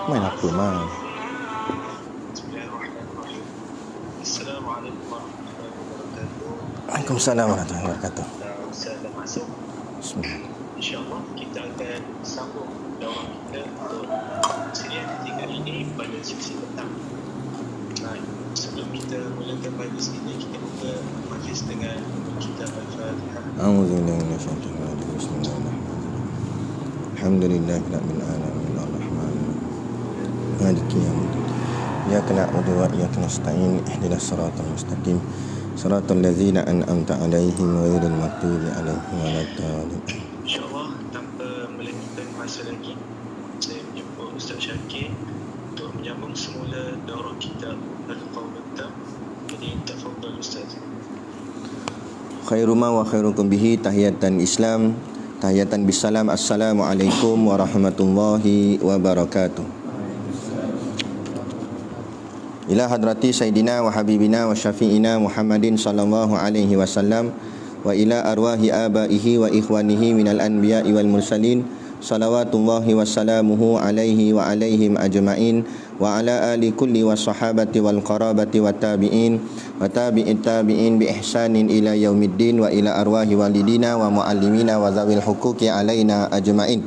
Main apa main? Bismillahirrahmanirrahim. Assalamualaikum warahmatullahi wabarakatuh. Waalaikumsalam warahmatullahi wabarakatuh. Ustaz dah masuk. Bismillah. InsyaAllah kita akan sambung daurah kita untuk siri yang ketiga ini pada sesi petang. Sebelum kita mulakan majlis ini, kita buka majlis dengan kitab Al-Fatihah. A'udzubillahi minasyaitonir rajim. Bismillahirrahmanirrahim. Alhamdulillahirabbil alamin arrahmanir rahim. Maliki yaumiddin. Iyyaka na'budu wa iyyaka nasta'in. Ihdinas siratal mustaqim. Siratal ladzina an'amta 'alaihim ghairil maghdubi 'alaihim waladdallin. InsyaAllah tanpa melengahkan masa lagi, saya menjemput Ustaz Syakir untuk menyambung semula daurah kitab Al-Qawl Al-Tam. Jadi tafadhal Ustaz. Khairu ma wa khairukum bihi tahiyatan Islam. Tahiyatan bisalam. Assalamualaikum warahmatullahi wabarakatuh. Ila hadrati Sayyidina wa Habibina wa Syafi'ina Muhammadin sallallahu alaihi wasallam wa ila arwahi abaihi wa ikhwanihi minal anbiya'i wal mursalin salawatullahi wassalamuhu alaihi wa alaihim ajma'in wa ala ali kulli wa sahabati wal qarabati wa tabi'in wa tabi'it tabi'in bi ihsanin ila yaumiddin wa ila arwahi walidina wa muallimina wa zawil huquqi alaina ajma'in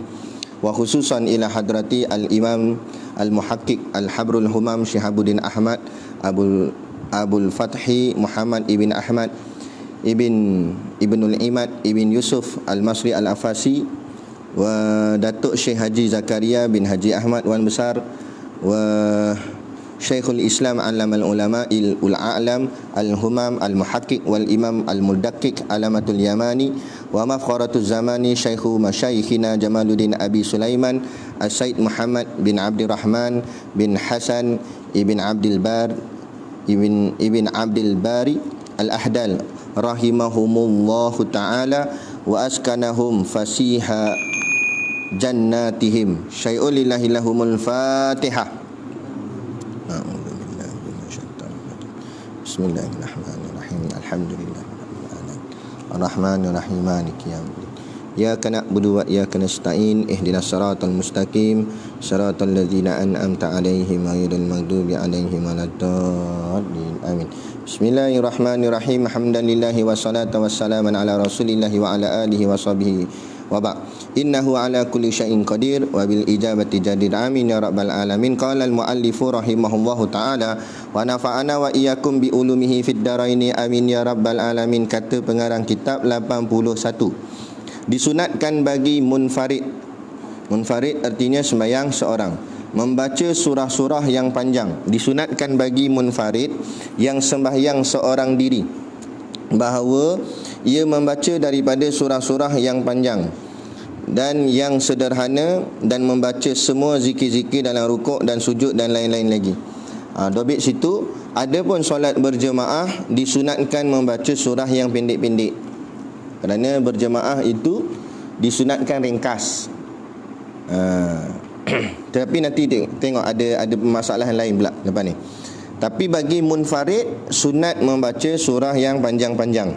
wa khususan ila hadrati al-imam al-muhaqqiq al-habrul humam Syihabuddin Ahmad Abul Fathi Muhammad ibn Ahmad Ibnul Imad ibn Yusuf al-Masri al-Afasi wa Datuk Syekh Haji Zakaria bin Haji Ahmad Wan Besar wa Syekhul Islam Alamal Ulama Ul-A'lam Al-Humam Al-Muhaqqiq wal Imam Al-Mudaqqiq Alamatul Yamani wa Mafkharatul Zamani Syekhu Masyayikhina Jamaluddin Abi Sulaiman As-Said Muhammad bin Abdurrahman bin Hasan Ibn Abdul Bari Al-Ahdal rahimahumullahu ta'ala wa askanahum fasiha jannatihim. Syai'ul lillahi lahumul Fatihah. Bismillahirrahmanirrahim. Alhamdulillahirabbil alamin. Arrahmanirrahim. Maliki yaumiddin. Iyyaka na'budu wa iyyaka nasta'in. Ihdinas siratal mustaqim. Siratal ladzina an'amta 'alaihim ghairil maghdubi 'alaihim waladdallin. Amin. Bismillahirrahmanirrahim. Hamdalillahi wassalatu wassalamu ala Rasulillah wa ala alihi wa sahbihi wa ba'. Innahu ala kulli syai'in qadir wa bil ijabati jadir. Amin ya rabbal alamin. Qala al muallifu rahimahullahu taala wa nafa'ana wa iyyakum bi ulumihi fid dharaini. Amin ya rabbal alamin. Kata pengarang kitab 81. Disunatkan bagi munfarid. Munfarid artinya sembahyang seorang, membaca surah-surah yang panjang. Disunatkan bagi munfarid yang sembahyang seorang diri, bahawa ia membaca daripada surah-surah yang panjang dan yang sederhana, dan membaca semua zikir-zikir dalam rukuk dan sujud dan lain-lain lagi. Dobit situ. Adapun solat berjemaah disunatkan membaca surah yang pendek-pendek, kerana berjemaah itu disunatkan ringkas. Tapi nanti tengok ada masalah lain pula lepas ni. Tapi bagi munfarid sunat membaca surah yang panjang-panjang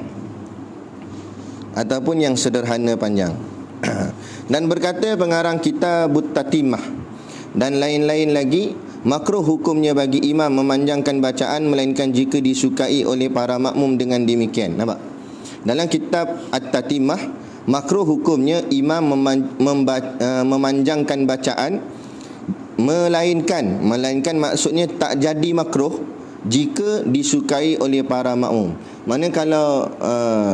ataupun yang sederhana panjang. Dan berkata pengarang kitab Tatimah dan lain-lain lagi, makruh hukumnya bagi imam memanjangkan bacaan melainkan jika disukai oleh para makmum dengan demikian. Nampak? Dalam kitab At-Tatimah, makruh hukumnya imam memanjangkan bacaan, melainkan maksudnya tak jadi makruh jika disukai oleh para makmum. Mana kalau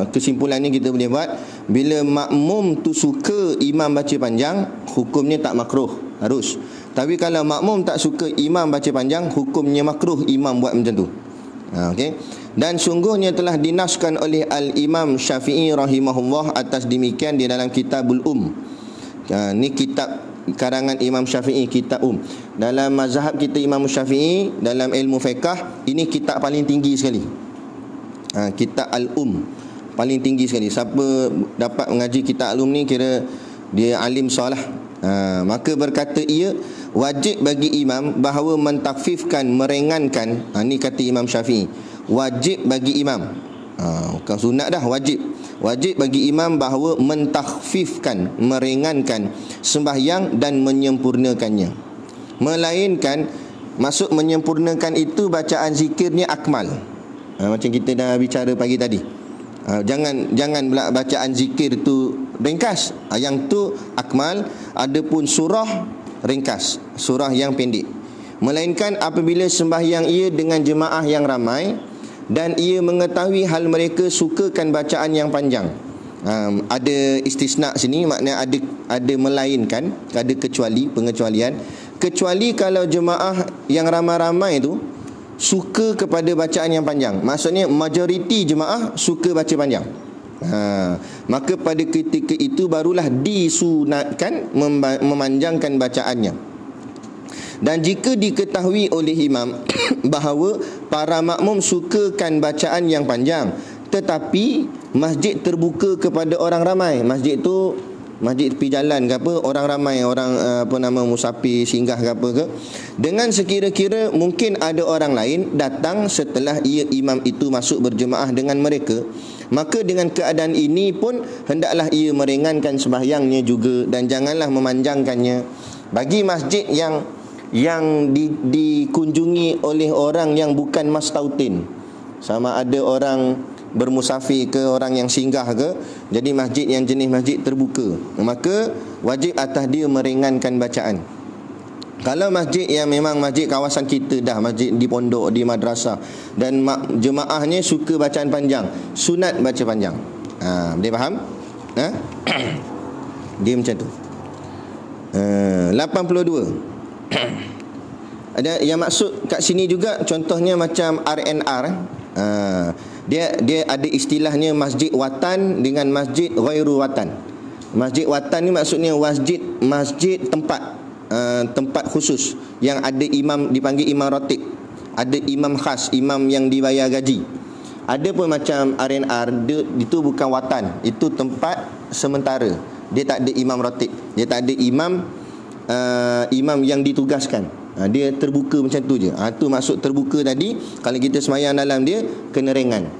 kesimpulannya kita boleh buat, bila makmum tu suka imam baca panjang, hukumnya tak makruh, harus. Tapi kalau makmum tak suka imam baca panjang, hukumnya makruh imam buat macam tu. Okey. Dan sungguhnya telah dinaskan oleh Al-Imam Syafi'i rahimahullah atas demikian di dalam Kitabul Ni kitab karangan Imam Syafi'i, Kitab Dalam mazhab kita Imam Syafi'i, dalam ilmu fiqh, ini kitab paling tinggi sekali. Kitab paling tinggi sekali. Siapa dapat mengaji kitab Al ni kira dia alim solah. Maka berkata ia, wajib bagi imam bahawa mentakfifkan, meringankan. Ni kata Imam Syafi'i, wajib bagi imam, bukan sunat dah, wajib. Wajib bagi imam bahawa mentakfifkan, meringankan sembahyang dan menyempurnakannya. Melainkan maksud menyempurnakan itu bacaan zikirnya akmal. Macam kita dah bicara pagi tadi. Jangan pula bacaan zikir tu ringkas. Yang tu akmal. Adapun surah ringkas, surah yang pendek. Melainkan apabila sembahyang ia dengan jemaah yang ramai dan ia mengetahui hal mereka sukakan bacaan yang panjang. Ada istisna sini, maknanya ada melainkan, ada pengecualian. Kecuali kalau jemaah yang ramai-ramai tu suka kepada bacaan yang panjang. Maksudnya majoriti jemaah suka baca panjang. Maka pada ketika itu barulah disunatkan memanjangkan bacaannya. Dan jika diketahui oleh imam bahawa para makmum sukakan bacaan yang panjang, tetapi masjid terbuka kepada orang ramai, masjid tu masjid tepi jalan ke apa, orang ramai, orang musafir singgah ke apa ke, dengan sekira-kira mungkin ada orang lain datang setelah imam itu masuk berjemaah dengan mereka, maka dengan keadaan ini pun hendaklah ia meringankan sembahyangnya juga dan janganlah memanjangkannya. Bagi masjid yang dikunjungi oleh orang yang bukan mastautin, sama ada orang bermusafir ke orang yang singgah ke, jadi masjid yang jenis masjid terbuka, maka wajib atas dia meringankan bacaan. Kalau masjid yang memang masjid kawasan kita dah, masjid di pondok, di madrasah, dan jemaahnya suka bacaan panjang, sunat baca panjang. Boleh faham? Dia macam tu. 82. Ada yang maksud kat sini juga, contohnya macam RNR. Dia ada istilahnya masjid watan dengan masjid ghairu watan. Masjid watan ni maksudnya masjid tempat khusus yang ada imam, dipanggil imam ratib. Ada imam khas, imam yang dibayar gaji. Ada pun macam RNR, itu bukan watan, itu tempat sementara. Dia tak ada imam ratib, dia tak ada imam yang ditugaskan. Dia terbuka macam tu je. Tu maksud terbuka tadi. Kalau kita semayang dalam dia, kena ringan.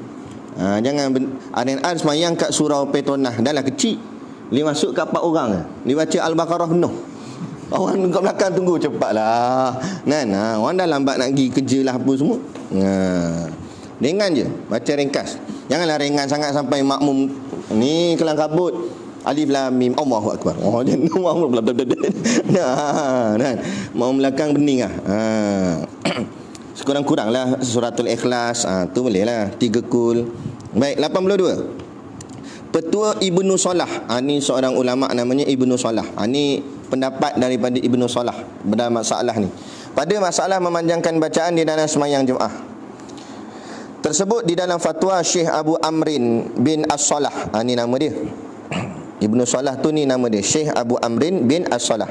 Jangan RNR semayang kat surau Petronas, dah lah kecil, dia masuk kat 4 orang, dia baca Al-Baqarah penuh. Orang kat belakang tunggu cepatlah kan. Orang dah lambat nak pergi kerja lah apa semua. Ringan je, baca ringkas. Janganlah ringan sangat sampai makmum ni kelang kabut Alif Lam Mim Allahu Akbar. Mau belakang bening lah. Sekurang-kuranglah suratul Ikhlas, tu boleh lah 3 kul. Baik, 82. Petua Ibnu Salah. Ni seorang ulama namanya Ibnu Salah. Ni pendapat daripada Ibnu Salah pada masalah ni. Pada masalah memanjangkan bacaan di dalam semayang Jumaat. Tersebut di dalam fatwa Syekh Abu Amrin bin As-Salah. Ni nama dia. Ibnu Salah tu ni nama dia, Syekh Abu Amrin bin As-Salah.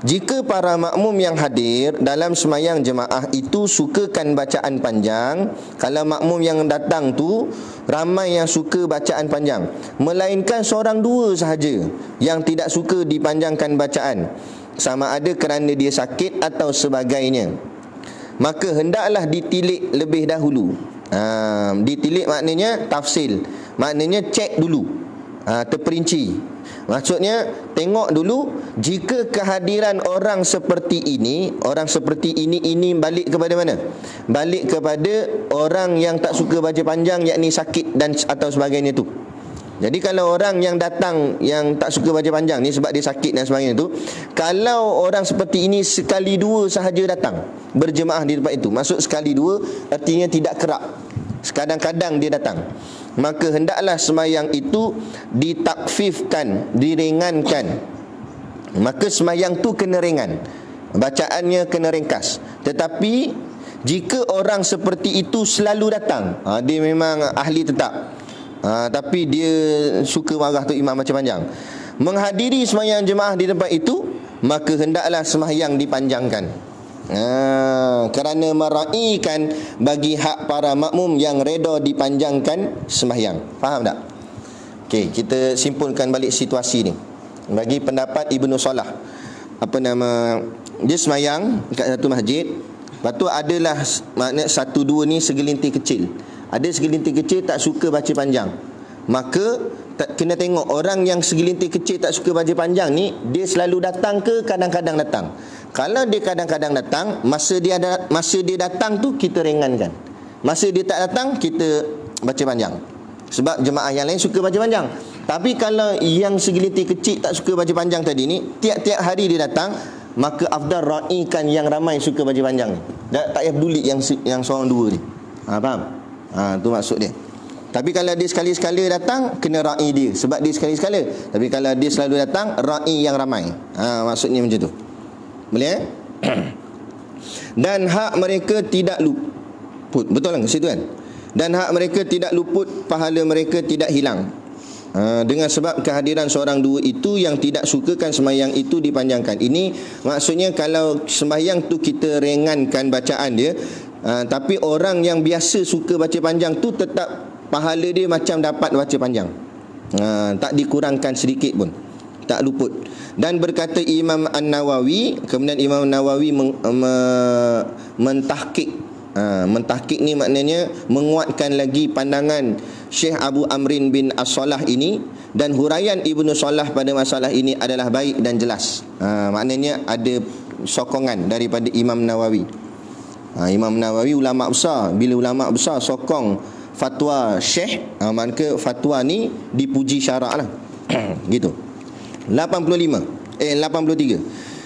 Jika para makmum yang hadir dalam semayang jemaah itu sukakan bacaan panjang, kalau makmum yang datang tu ramai yang suka bacaan panjang, melainkan seorang dua sahaja yang tidak suka dipanjangkan bacaan, sama ada kerana dia sakit atau sebagainya, maka hendaklah ditilik lebih dahulu. Ditilik maknanya tafsil, maknanya cek dulu, terperinci. Maksudnya tengok dulu, jika kehadiran orang seperti ini balik kepada mana? Balik kepada orang yang tak suka baca panjang, yakni sakit dan atau sebagainya tu. Jadi kalau orang yang datang yang tak suka baca panjang ni sebab dia sakit dan sebagainya tu, kalau orang seperti ini sekali dua sahaja datang berjemaah di tempat itu, maksud sekali dua artinya tidak kerap, sekadang-kadang dia datang, maka hendaklah sembahyang itu ditakfifkan, diringankan. Maka sembahyang tu kena ringan, bacaannya kena ringkas. Tetapi jika orang seperti itu selalu datang, dia memang ahli tetap, tapi dia suka marah tu imam baca panjang, menghadiri sembahyang jemaah di tempat itu, maka hendaklah sembahyang dipanjangkan. Kerana meraihkan bagi hak para makmum yang reda dipanjangkan sembahyang. Faham tak? Okey, kita simpulkan balik situasi ni. Bagi pendapat Ibnu Salah, dia sembahyang kat satu masjid, lepas tu adalah makna satu dua ni segelintir kecil. Ada segelintir kecil tak suka baca panjang, maka kena tengok orang yang segelintir kecil tak suka baca panjang ni, dia selalu datang ke kadang-kadang datang. Kalau dia kadang-kadang datang, masa dia datang tu kita ringankan. Masa dia tak datang, kita baca panjang. Sebab jemaah yang lain suka baca panjang. Tapi kalau yang segelintir kecil tak suka baca panjang tadi ni, tiap-tiap hari dia datang, maka afdal ra'ikan yang ramai suka baca panjang ni. Tak payah peduli yang seorang dua ni. Faham? Tu maksud dia. Tapi kalau dia sekali-sekala datang, kena ra'i dia, sebab dia sekali-sekala. Tapi kalau dia selalu datang, ra'i yang ramai. Maksudnya macam tu. Boleh Dan hak mereka tidak luput. Betul kan situ kan? Dan hak mereka tidak luput, pahala mereka tidak hilang. Dengan sebab kehadiran seorang dua itu yang tidak sukakan sembahyang itu dipanjangkan. Ini maksudnya kalau sembahyang tu kita ringankan bacaan dia, tapi orang yang biasa suka baca panjang tu tetap pahala dia macam dapat baca panjang. Tak dikurangkan sedikit pun, tak luput. Dan berkata Imam An-Nawawi, kemudian Imam Nawawi mentahqiq. Mentahqiq ni maknanya menguatkan lagi pandangan Syekh Abu Amrin bin As-Salah ini, dan huraian Ibnu Salah pada masalah ini adalah baik dan jelas. Maknanya ada sokongan daripada Imam Nawawi. Imam Nawawi ulama besar. Bila ulama besar sokong fatwa Syekh, maka fatwa ni dipuji syarak lah. Gitu. 83.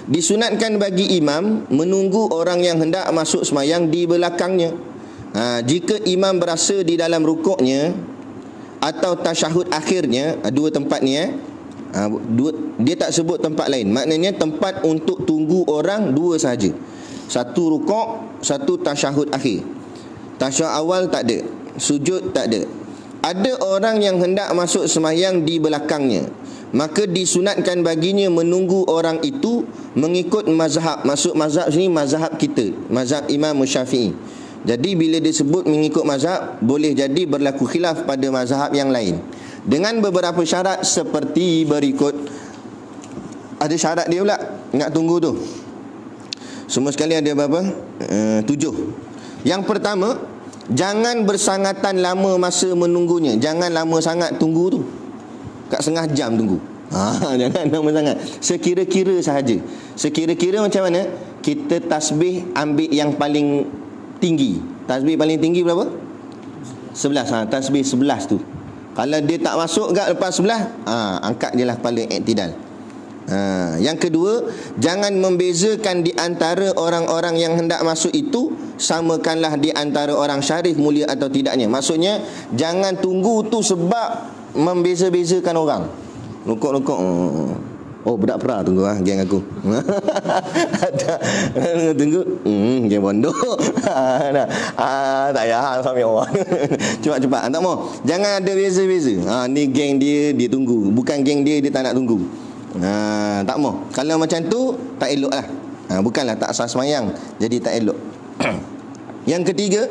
Disunatkan bagi imam menunggu orang yang hendak masuk sembahyang di belakangnya. Jika imam berasa di dalam rukuknya atau tasyahud akhirnya, dua tempat ni dia tak sebut tempat lain. Maknanya tempat untuk tunggu orang dua sahaja. Satu rukuk, satu tasyahud akhir. Tasyahud awal tak ada, sujud tak ada. Ada orang yang hendak masuk sembahyang di belakangnya, maka disunatkan baginya menunggu orang itu mengikut mazhab. Maksud mazhab sini mazhab kita, mazhab Imam Syafi'i. Jadi bila disebut mengikut mazhab, boleh jadi berlaku khilaf pada mazhab yang lain, dengan beberapa syarat seperti berikut. Ada syarat dia pula nak tunggu tu. Semua sekali ada berapa? 7. Yang pertama, jangan bersangatan lama masa menunggunya. Jangan lama sangat tunggu tu, kat setengah jam tunggu. Jangan lama sangat. Sekira-kira sahaja. Sekira-kira macam mana? Kita tasbih ambil yang paling tinggi. Tasbih paling tinggi berapa? 11. Tasbih 11 tu. Kalau dia tak masuk kat lepas 11, angkat je lah kepala, i'tidal. Yang kedua, jangan membezakan di antara orang-orang yang hendak masuk itu, samakanlah di antara orang syarif mulia atau tidaknya. Maksudnya jangan tunggu tu sebab membeza-bezakan orang. Rukuk-rukuk, oh budak pra tunggu geng aku. Tunggu, geng pondok. Tak payah sampai orang. Cepat-cepat, tak mau. Jangan ada beza-beza. Ni geng dia tunggu, bukan geng dia tak nak tunggu. Tak mau. Kalau macam tu tak elok lah. Bukanlah tak sah sembahyang, jadi tak elok. Yang ketiga,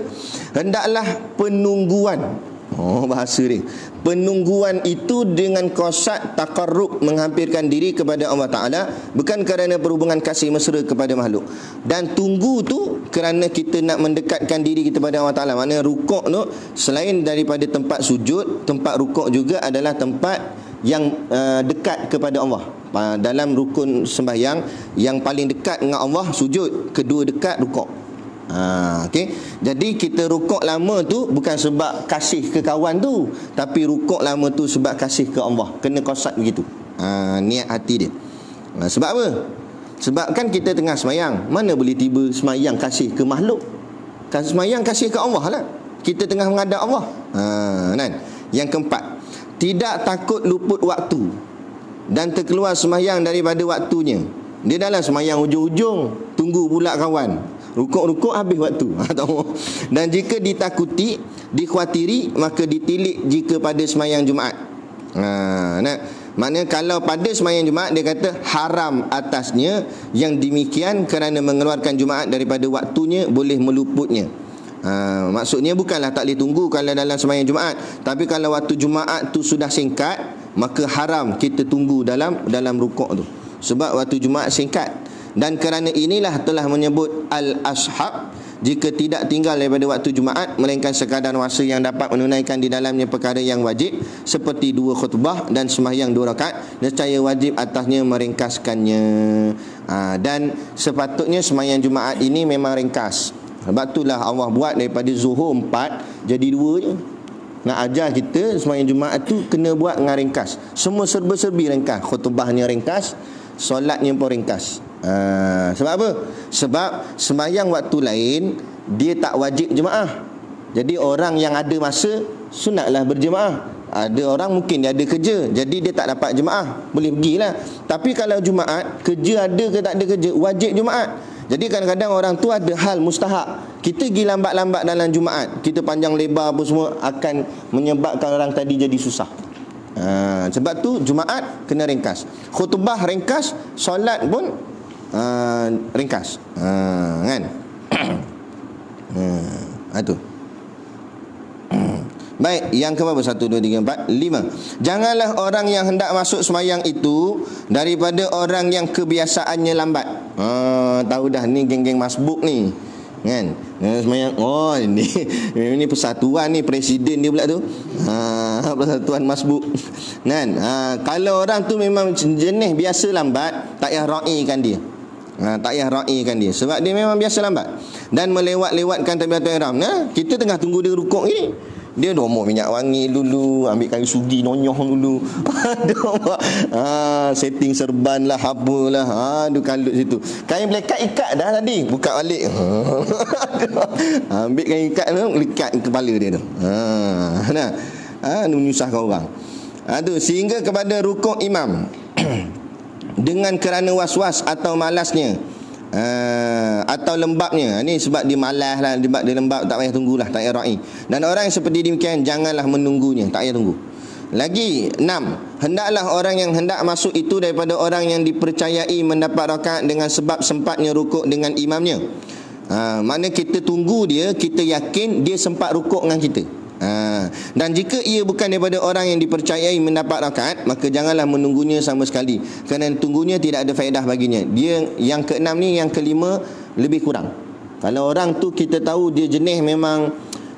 hendaklah penungguan. Bahasa dia, penungguan itu dengan qasad taqarrub, menghampirkan diri kepada Allah Ta'ala, bukan kerana perhubungan kasih mesra kepada makhluk. Dan tunggu tu kerana kita nak mendekatkan diri kita kepada Allah Ta'ala. Maknanya rukuk tu selain daripada tempat sujud, tempat rukuk juga adalah tempat yang dekat kepada Allah. Dalam rukun sembahyang, yang paling dekat dengan Allah sujud, kedua dekat rukuk. Okay. Jadi kita rukuk lama tu bukan sebab kasih ke kawan tu, tapi rukuk lama tu sebab kasih ke Allah. Kena qasad begitu, niat hati dia. Sebab apa? Sebab kan kita tengah semayang, mana boleh tiba semayang kasih ke makhluk. Semayang kasih ke Allah lah. Kita tengah menghadap Allah. Kan? Yang keempat, tidak takut luput waktu dan terkeluar semayang daripada waktunya. Dia dalam semayang ujung-ujung, tunggu pula kawan, rukuk-rukuk habis waktu. Dan jika ditakuti, dikhawatiri, maka ditilik jika pada semayang Jumaat. Maknanya kalau pada semayang Jumaat, dia kata haram atasnya yang demikian kerana mengeluarkan Jumaat daripada waktunya boleh meluputnya. Maksudnya bukanlah tak boleh tunggu kalau dalam semayang Jumaat, tapi kalau waktu Jumaat tu sudah singkat, maka haram kita tunggu dalam rukuk tu, sebab waktu Jumaat singkat. Dan kerana inilah telah menyebut al-ashab jika tidak tinggal daripada waktu Jumaat melainkan sekadar masa yang dapat menunaikan di dalamnya perkara yang wajib seperti 2 khutbah dan sembahyang 2 rakaat, nescaya wajib atasnya meringkaskannya. Dan sepatutnya sembahyang Jumaat ini memang ringkas. Sebab itulah Allah buat daripada zuhur 4 jadi 2 je. Nak ajar kita sembahyang Jumaat tu kena buat dengan ringkas. Semua serba-serbi ringkas. Khutbahnya ringkas, solatnya pun ringkas. Sebab apa? Sebab sembahyang waktu lain dia tak wajib jemaah. Jadi orang yang ada masa sunatlah berjemaah. Ada orang mungkin dia ada kerja, jadi dia tak dapat jemaah, boleh pergilah. Tapi kalau Jumaat, kerja ada ke tak ada kerja, wajib Jumaat. Jadi kadang-kadang orang tu ada hal mustahak. Kita pergi lambat-lambat dalam Jumaat, kita panjang lebar apa semua, akan menyebabkan orang tadi jadi susah. Sebab tu Jumaat kena ringkas. Khutbah ringkas, solat pun ringkas. Kan? Itu. Baik, yang ke berapa? 1, 2, 3, 4, 5. Janganlah orang yang hendak masuk semayang itu daripada orang yang kebiasaannya lambat. Tahu dah ni geng-geng masbuk ni. Kan? Semayang, oh ini persatuan ni, presiden dia pula tu. Persatuan masbuk. Kan? Kalau orang tu memang jenis biasa lambat, tak payah ra'ikan dia. Tak payah ra'ikan dia sebab dia memang biasa lambat dan melewat-lewatkan takbiratul ihram. Kita tengah tunggu dia rukuk ni, dia domok minyak wangi dulu, ambil kayu sugi nonyoh dulu. Setting serban lah, apalah. Aduh, kalut situ. Kain melekat ikat dah tadi, buka balik. Ambil kain ikat tu, lekat kepala dia tu. Menyusahkan orang. Sehingga kepada rukuk imam dengan kerana was-was atau malasnya, atau lembabnya. Ini sebab dia malas lah, sebab dia lembab, tak payah tunggulah, tak payah ra'i. Dan orang yang seperti demikian janganlah menunggunya, tak payah tunggu. Lagi 6, hendaklah orang yang hendak masuk itu daripada orang yang dipercayai mendapat rakaat dengan sebab sempatnya rukuk dengan imamnya. Mana kita tunggu dia, kita yakin dia sempat rukuk dengan kita. Dan jika ia bukan daripada orang yang dipercayai mendapat rakaat, maka janganlah menunggunya sama sekali, kerana tunggunya tidak ada faedah baginya. Dia yang ke-6 ni, yang ke-5 lebih kurang. Kalau orang tu kita tahu dia jenis memang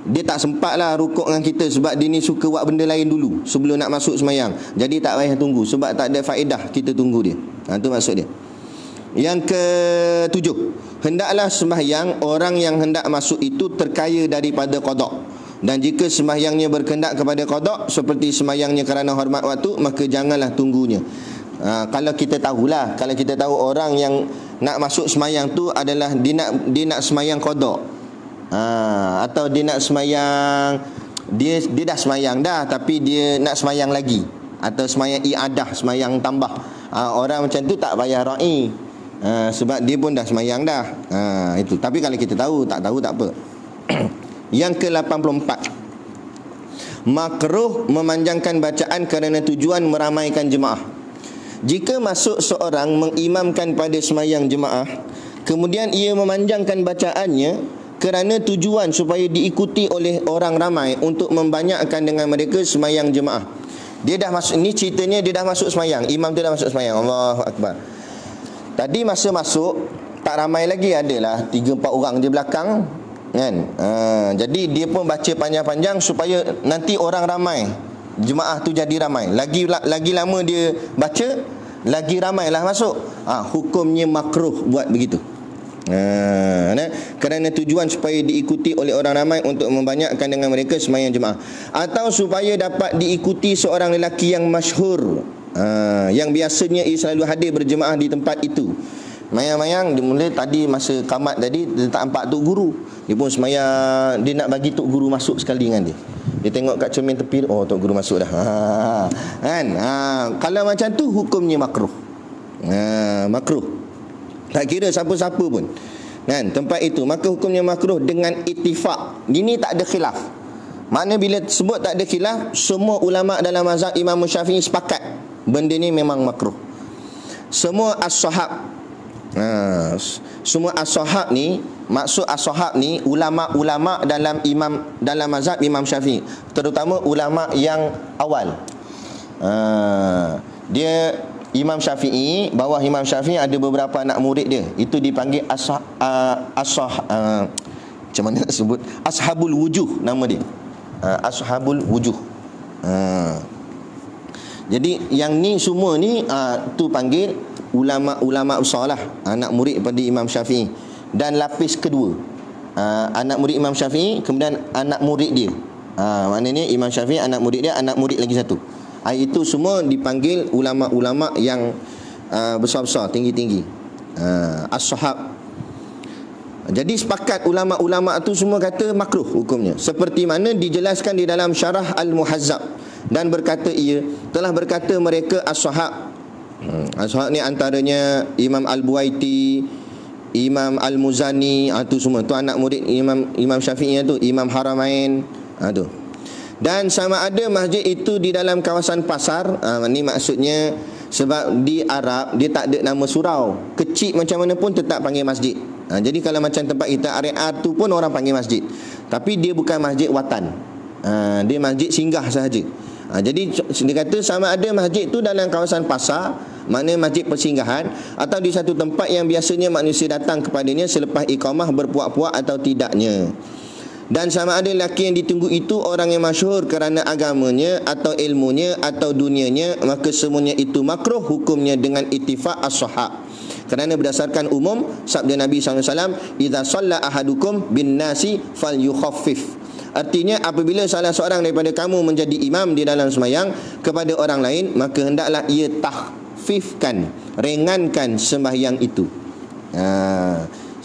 dia tak sempat lah rukuk dengan kita sebab dia ni suka buat benda lain dulu sebelum nak masuk semayang, jadi tak payah tunggu sebab tak ada faedah kita tunggu dia. Itu maksud dia. Yang ke-7, hendaklah sembahyang orang yang hendak masuk itu terkaya daripada qada. Dan jika sembahyangnya berkendak kepada qada seperti sembahyangnya kerana hormat waktu, maka janganlah tunggunya. Kalau kita tahulah, kalau kita tahu orang yang nak masuk sembahyang tu adalah dia nak sembahyang qada, atau dia nak sembahyang, dia dah sembahyang dah tapi dia nak sembahyang lagi, atau sembahyang iadah, sembahyang tambah, orang macam tu tak payah ra'i, sebab dia pun dah sembahyang dah. Itu. Tapi kalau kita tahu, tak tahu tak apa. Yang ke-84, makruh memanjangkan bacaan kerana tujuan meramaikan jemaah. Jika masuk seorang mengimamkan pada sembahyang jemaah, kemudian ia memanjangkan bacaannya kerana tujuan supaya diikuti oleh orang ramai untuk membanyakkan dengan mereka sembahyang jemaah. Dia dah masuk, ini ceritanya dia dah masuk sembahyang, imam tu dah masuk sembahyang. Allahu Akbar. Tadi masa masuk tak ramai lagi, adalah 3-4 orang je belakang, kan? Jadi dia pun baca panjang-panjang supaya nanti orang ramai, jemaah tu jadi ramai. Lagi lama dia baca, lagi ramailah masuk. Hukumnya makruh buat begitu. Kerana tujuan supaya diikuti oleh orang ramai untuk membanyakkan dengan mereka sembahyang jemaah, atau supaya dapat diikuti seorang lelaki yang masyhur, yang biasanya ia selalu hadir berjemaah di tempat itu. Mayang-mayang dia mula tadi masa kamat tadi, dia tak nampak tok guru, dia pun semayang, dia nak bagi tok guru masuk sekali dengan dia. Dia tengok kat cermin tepi, oh tok guru masuk dah. Kan? Kalau macam tu hukumnya makruh. Makruh. Tak kira siapa-siapa pun, kan, tempat itu, maka hukumnya makruh dengan ittifaq. Ini tak ada khilaf. Makna bila sebut tak ada khilaf, semua ulama dalam mazhab Imam Syafi'i sepakat benda ni memang makruh. Semua as-sahab, semua as-sahab ni, maksud as-sahab ni ulama-ulama dalam mazhab Imam Syafi'i, terutama ulama yang awal. Dia Imam Syafi'i, bawah Imam Syafi'i ada beberapa anak murid dia, itu dipanggil macam mana nak sebut, Ashabul Wujuh nama dia. Ashabul Wujuh. Jadi yang ni semua ni tu panggil ulama-ulama besar lah, anak murid pada Imam Syafi'i. Dan lapis kedua, anak murid Imam Syafi'i, kemudian anak murid dia. Maknanya Imam Syafi'i, anak murid dia, anak murid lagi satu. Itu semua dipanggil ulama-ulama yang besar-besar, tinggi-tinggi, as-sahab. Jadi sepakat ulama-ulama itu semua kata makruh hukumnya, seperti mana dijelaskan di dalam Syarah Al-Muhazzab. Dan berkata ia, telah berkata mereka as-sahab. As-sahab ni antaranya Imam Al-Buaiti, Imam Al-Muzani, itu semua tu anak murid Imam Syafi'i tu, Imam Haramain, tu. Dan sama ada masjid itu di dalam kawasan pasar, ni maksudnya sebab di Arab dia tak ada nama surau, kecil macam mana pun tetap panggil masjid. Jadi kalau macam tempat kita Ariar tu pun orang panggil masjid, tapi dia bukan masjid watan, dia masjid singgah sahaja. Jadi dia kata sama ada masjid tu dalam kawasan pasar, maknanya masjid persinggahan, atau di satu tempat yang biasanya manusia datang kepadanya selepas iqamah berpuak-puak atau tidaknya. Dan sama ada lelaki yang ditunggu itu orang yang masyhur kerana agamanya atau ilmunya atau dunianya, maka semuanya itu makruh hukumnya dengan ittifaq as-sahab. Kerana berdasarkan umum sabda Nabi SAW, idza shalla ahadukum bin nasi falyukhaffif. Artinya apabila salah seorang daripada kamu menjadi imam di dalam sembahyang kepada orang lain, maka hendaklah ia takhfifkan, ringankan sembahyang itu.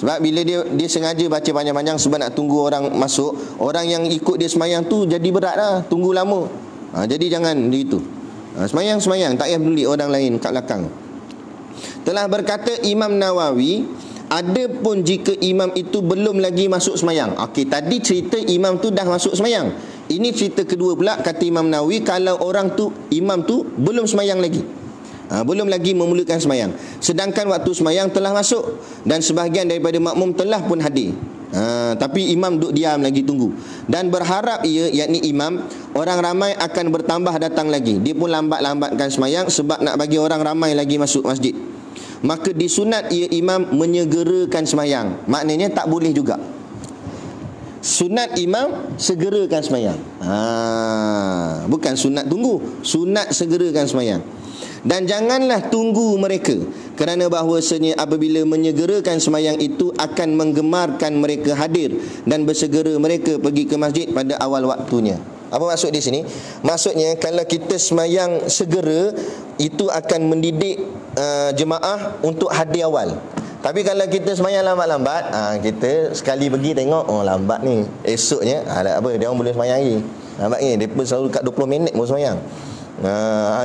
Sebab bila dia sengaja baca panjang-panjang sebab nak tunggu orang masuk, orang yang ikut dia sembahyang tu jadi berat lah, tunggu lama. Jadi jangan begitu. Sembahyang tak payah peduli orang lain kat belakang. Telah berkata Imam Nawawi, adapun jika imam itu belum lagi masuk sembahyang. Okey, tadi cerita imam tu dah masuk sembahyang. Ini cerita kedua pula, kata Imam Nawawi, kalau orang tu, imam tu belum sembahyang lagi, belum lagi memulakan sembahyang, sedangkan waktu sembahyang telah masuk dan sebahagian daripada makmum telah pun hadir, tapi imam duduk diam lagi tunggu, dan berharap ia, yakni imam, orang ramai akan bertambah datang lagi, dia pun lambat-lambatkan sembahyang sebab nak bagi orang ramai lagi masuk masjid, maka disunat ia imam menyegerakan sembahyang. Maknanya tak boleh juga. Sunat imam segerakan sembahyang, bukan sunat tunggu, sunat segerakan sembahyang. Dan janganlah tunggu mereka, kerana bahawasanya apabila menyegerakan sembahyang itu akan menggemarkan mereka hadir dan bersegera mereka pergi ke masjid pada awal waktunya. Apa maksud di sini? Maksudnya kalau kita sembahyang segera, itu akan mendidik jemaah untuk hadir awal. Tapi kalau kita sembahyang lambat-lambat, kita sekali pergi tengok, oh lambat ni, esoknya apa, dia orang boleh sembahyang lagi. Lambat ni, dia pun selalu kat 20 minit pun sembahyang.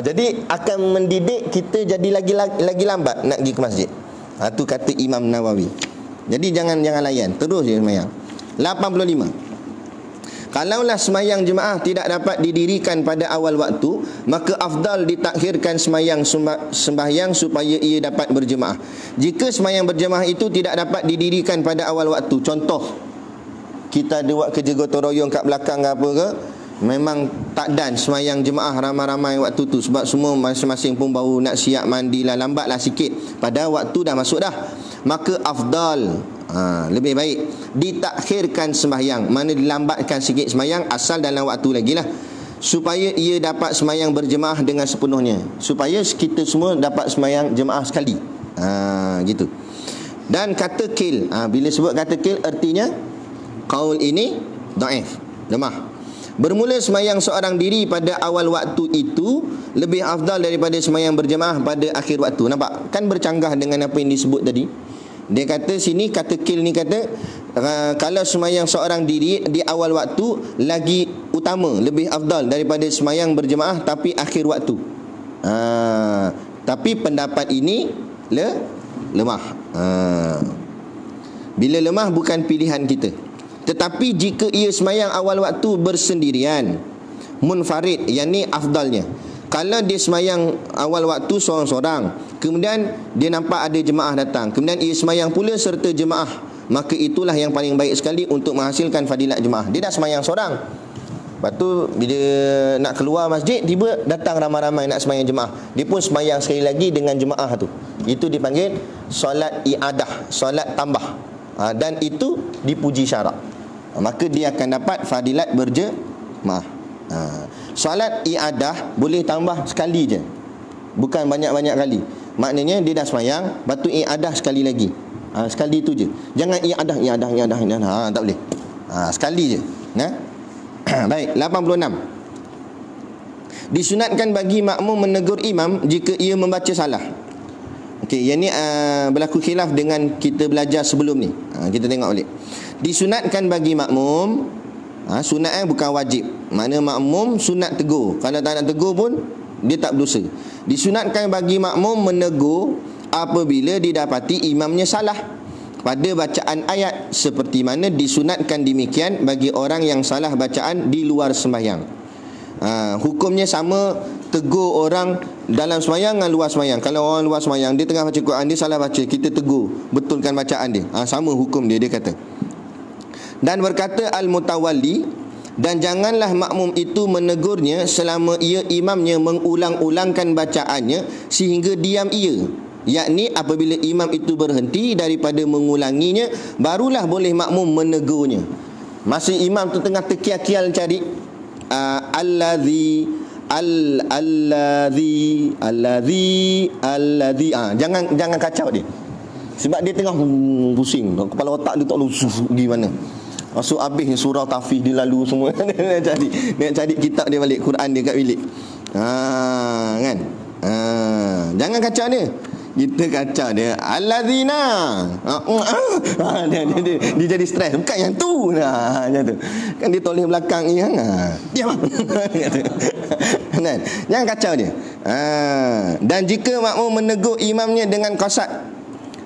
Jadi akan mendidik kita jadi lagi lambat nak pergi ke masjid. Itu kata Imam Nawawi. Jadi jangan layan, terus je sembahyang. 85. Kalaulah sembahyang jemaah tidak dapat didirikan pada awal waktu, maka afdal ditakhirkan sembahyang supaya ia dapat berjemaah. Jika sembahyang berjemaah itu tidak dapat didirikan pada awal waktu, contoh kita ada buat kerja gotong royong kat belakang ke apa ke, memang tak dan sembahyang jemaah ramai-ramai waktu tu, sebab semua masing-masing pun baru nak siap mandi lah, lambatlah sikit, pada waktu dah masuk dah, maka afdal, lebih baik ditakhirkan sembahyang, mana dilambatkan sikit sembahyang asal dalam waktu lagi lah, supaya ia dapat sembahyang berjemaah dengan sepenuhnya, supaya kita semua dapat sembahyang jemaah sekali. Gitu. Dan kata kil, bila sebut kata kil, artinya qaul ini dhaif, lemah. Bermula sembahyang seorang diri pada awal waktu itu lebih afdal daripada sembahyang berjemaah pada akhir waktu. Nampak? Kan bercanggah dengan apa yang disebut tadi. Dia kata sini, kata kil ni kata kalau sembahyang seorang diri di awal waktu lagi utama, lebih afdal daripada sembahyang berjemaah tapi akhir waktu. Tapi pendapat ini lemah. Bila lemah bukan pilihan kita. Tetapi jika ia sembahyang awal waktu bersendirian, munfarid, yang ni afdalnya. Kalau dia sembahyang awal waktu seorang-seorang, kemudian dia nampak ada jemaah datang, kemudian ia sembahyang pula serta jemaah, maka itulah yang paling baik sekali untuk menghasilkan fadilat jemaah. Dia dah sembahyang seorang, lepas tu bila nak keluar masjid, tiba datang ramai-ramai nak sembahyang jemaah, dia pun sembahyang sekali lagi dengan jemaah tu. Itu dipanggil solat i'adah, solat tambah. Dan itu dipuji syarak. maka dia akan dapat fadilat berjemaah. Solat i'adah boleh tambah sekali je, bukan banyak-banyak kali. Maknanya dia dah semayang, lepas tu i'adah sekali lagi. Sekali tu je. Jangan i'adah. Tak boleh. Sekali je. Baik, 86. Disunatkan bagi makmum menegur imam jika ia membaca salah. Okey, yang ni berlaku khilaf dengan kita belajar sebelum ni. Kita tengok balik. Disunatkan bagi makmum, sunat bukan wajib. Makna makmum sunat tegur. Kalau tak nak tegur pun dia tak berdosa. Disunatkan bagi makmum menegur apabila didapati imamnya salah pada bacaan ayat, seperti mana disunatkan demikian bagi orang yang salah bacaan di luar sembahyang. Hukumnya sama, tegur orang dalam sembahyang dengan luar sembahyang. Kalau orang luar sembahyang, dia tengah baca Quran, dia salah baca, kita tegur, betulkan bacaan dia. Sama hukum dia kata. Dan berkata al-mutawalli, dan janganlah makmum itu menegurnya selama ia imamnya mengulang-ulangkan bacaannya sehingga diam ia. Yakni apabila imam itu berhenti daripada mengulanginya, barulah boleh makmum menegurnya. Masa imam tu tengah terkial-kial cari alladhi, jangan kacau dia. Sebab dia tengah pusing, kepala otak dia tak tahu pergi mana. Masuk habis surah Tafih dia lalu semua. Dia cari kitab dia balik, Quran dia kat bilik. Kan? Jangan kacau dia. Kita kacau dia, allazina. Dia jadi stres. Bukan yang tu lah, macam tu. Kan dia toleh belakang ni. Diam. Jangan kacau dia. Dan jika makmum menegur imamnya dengan qasad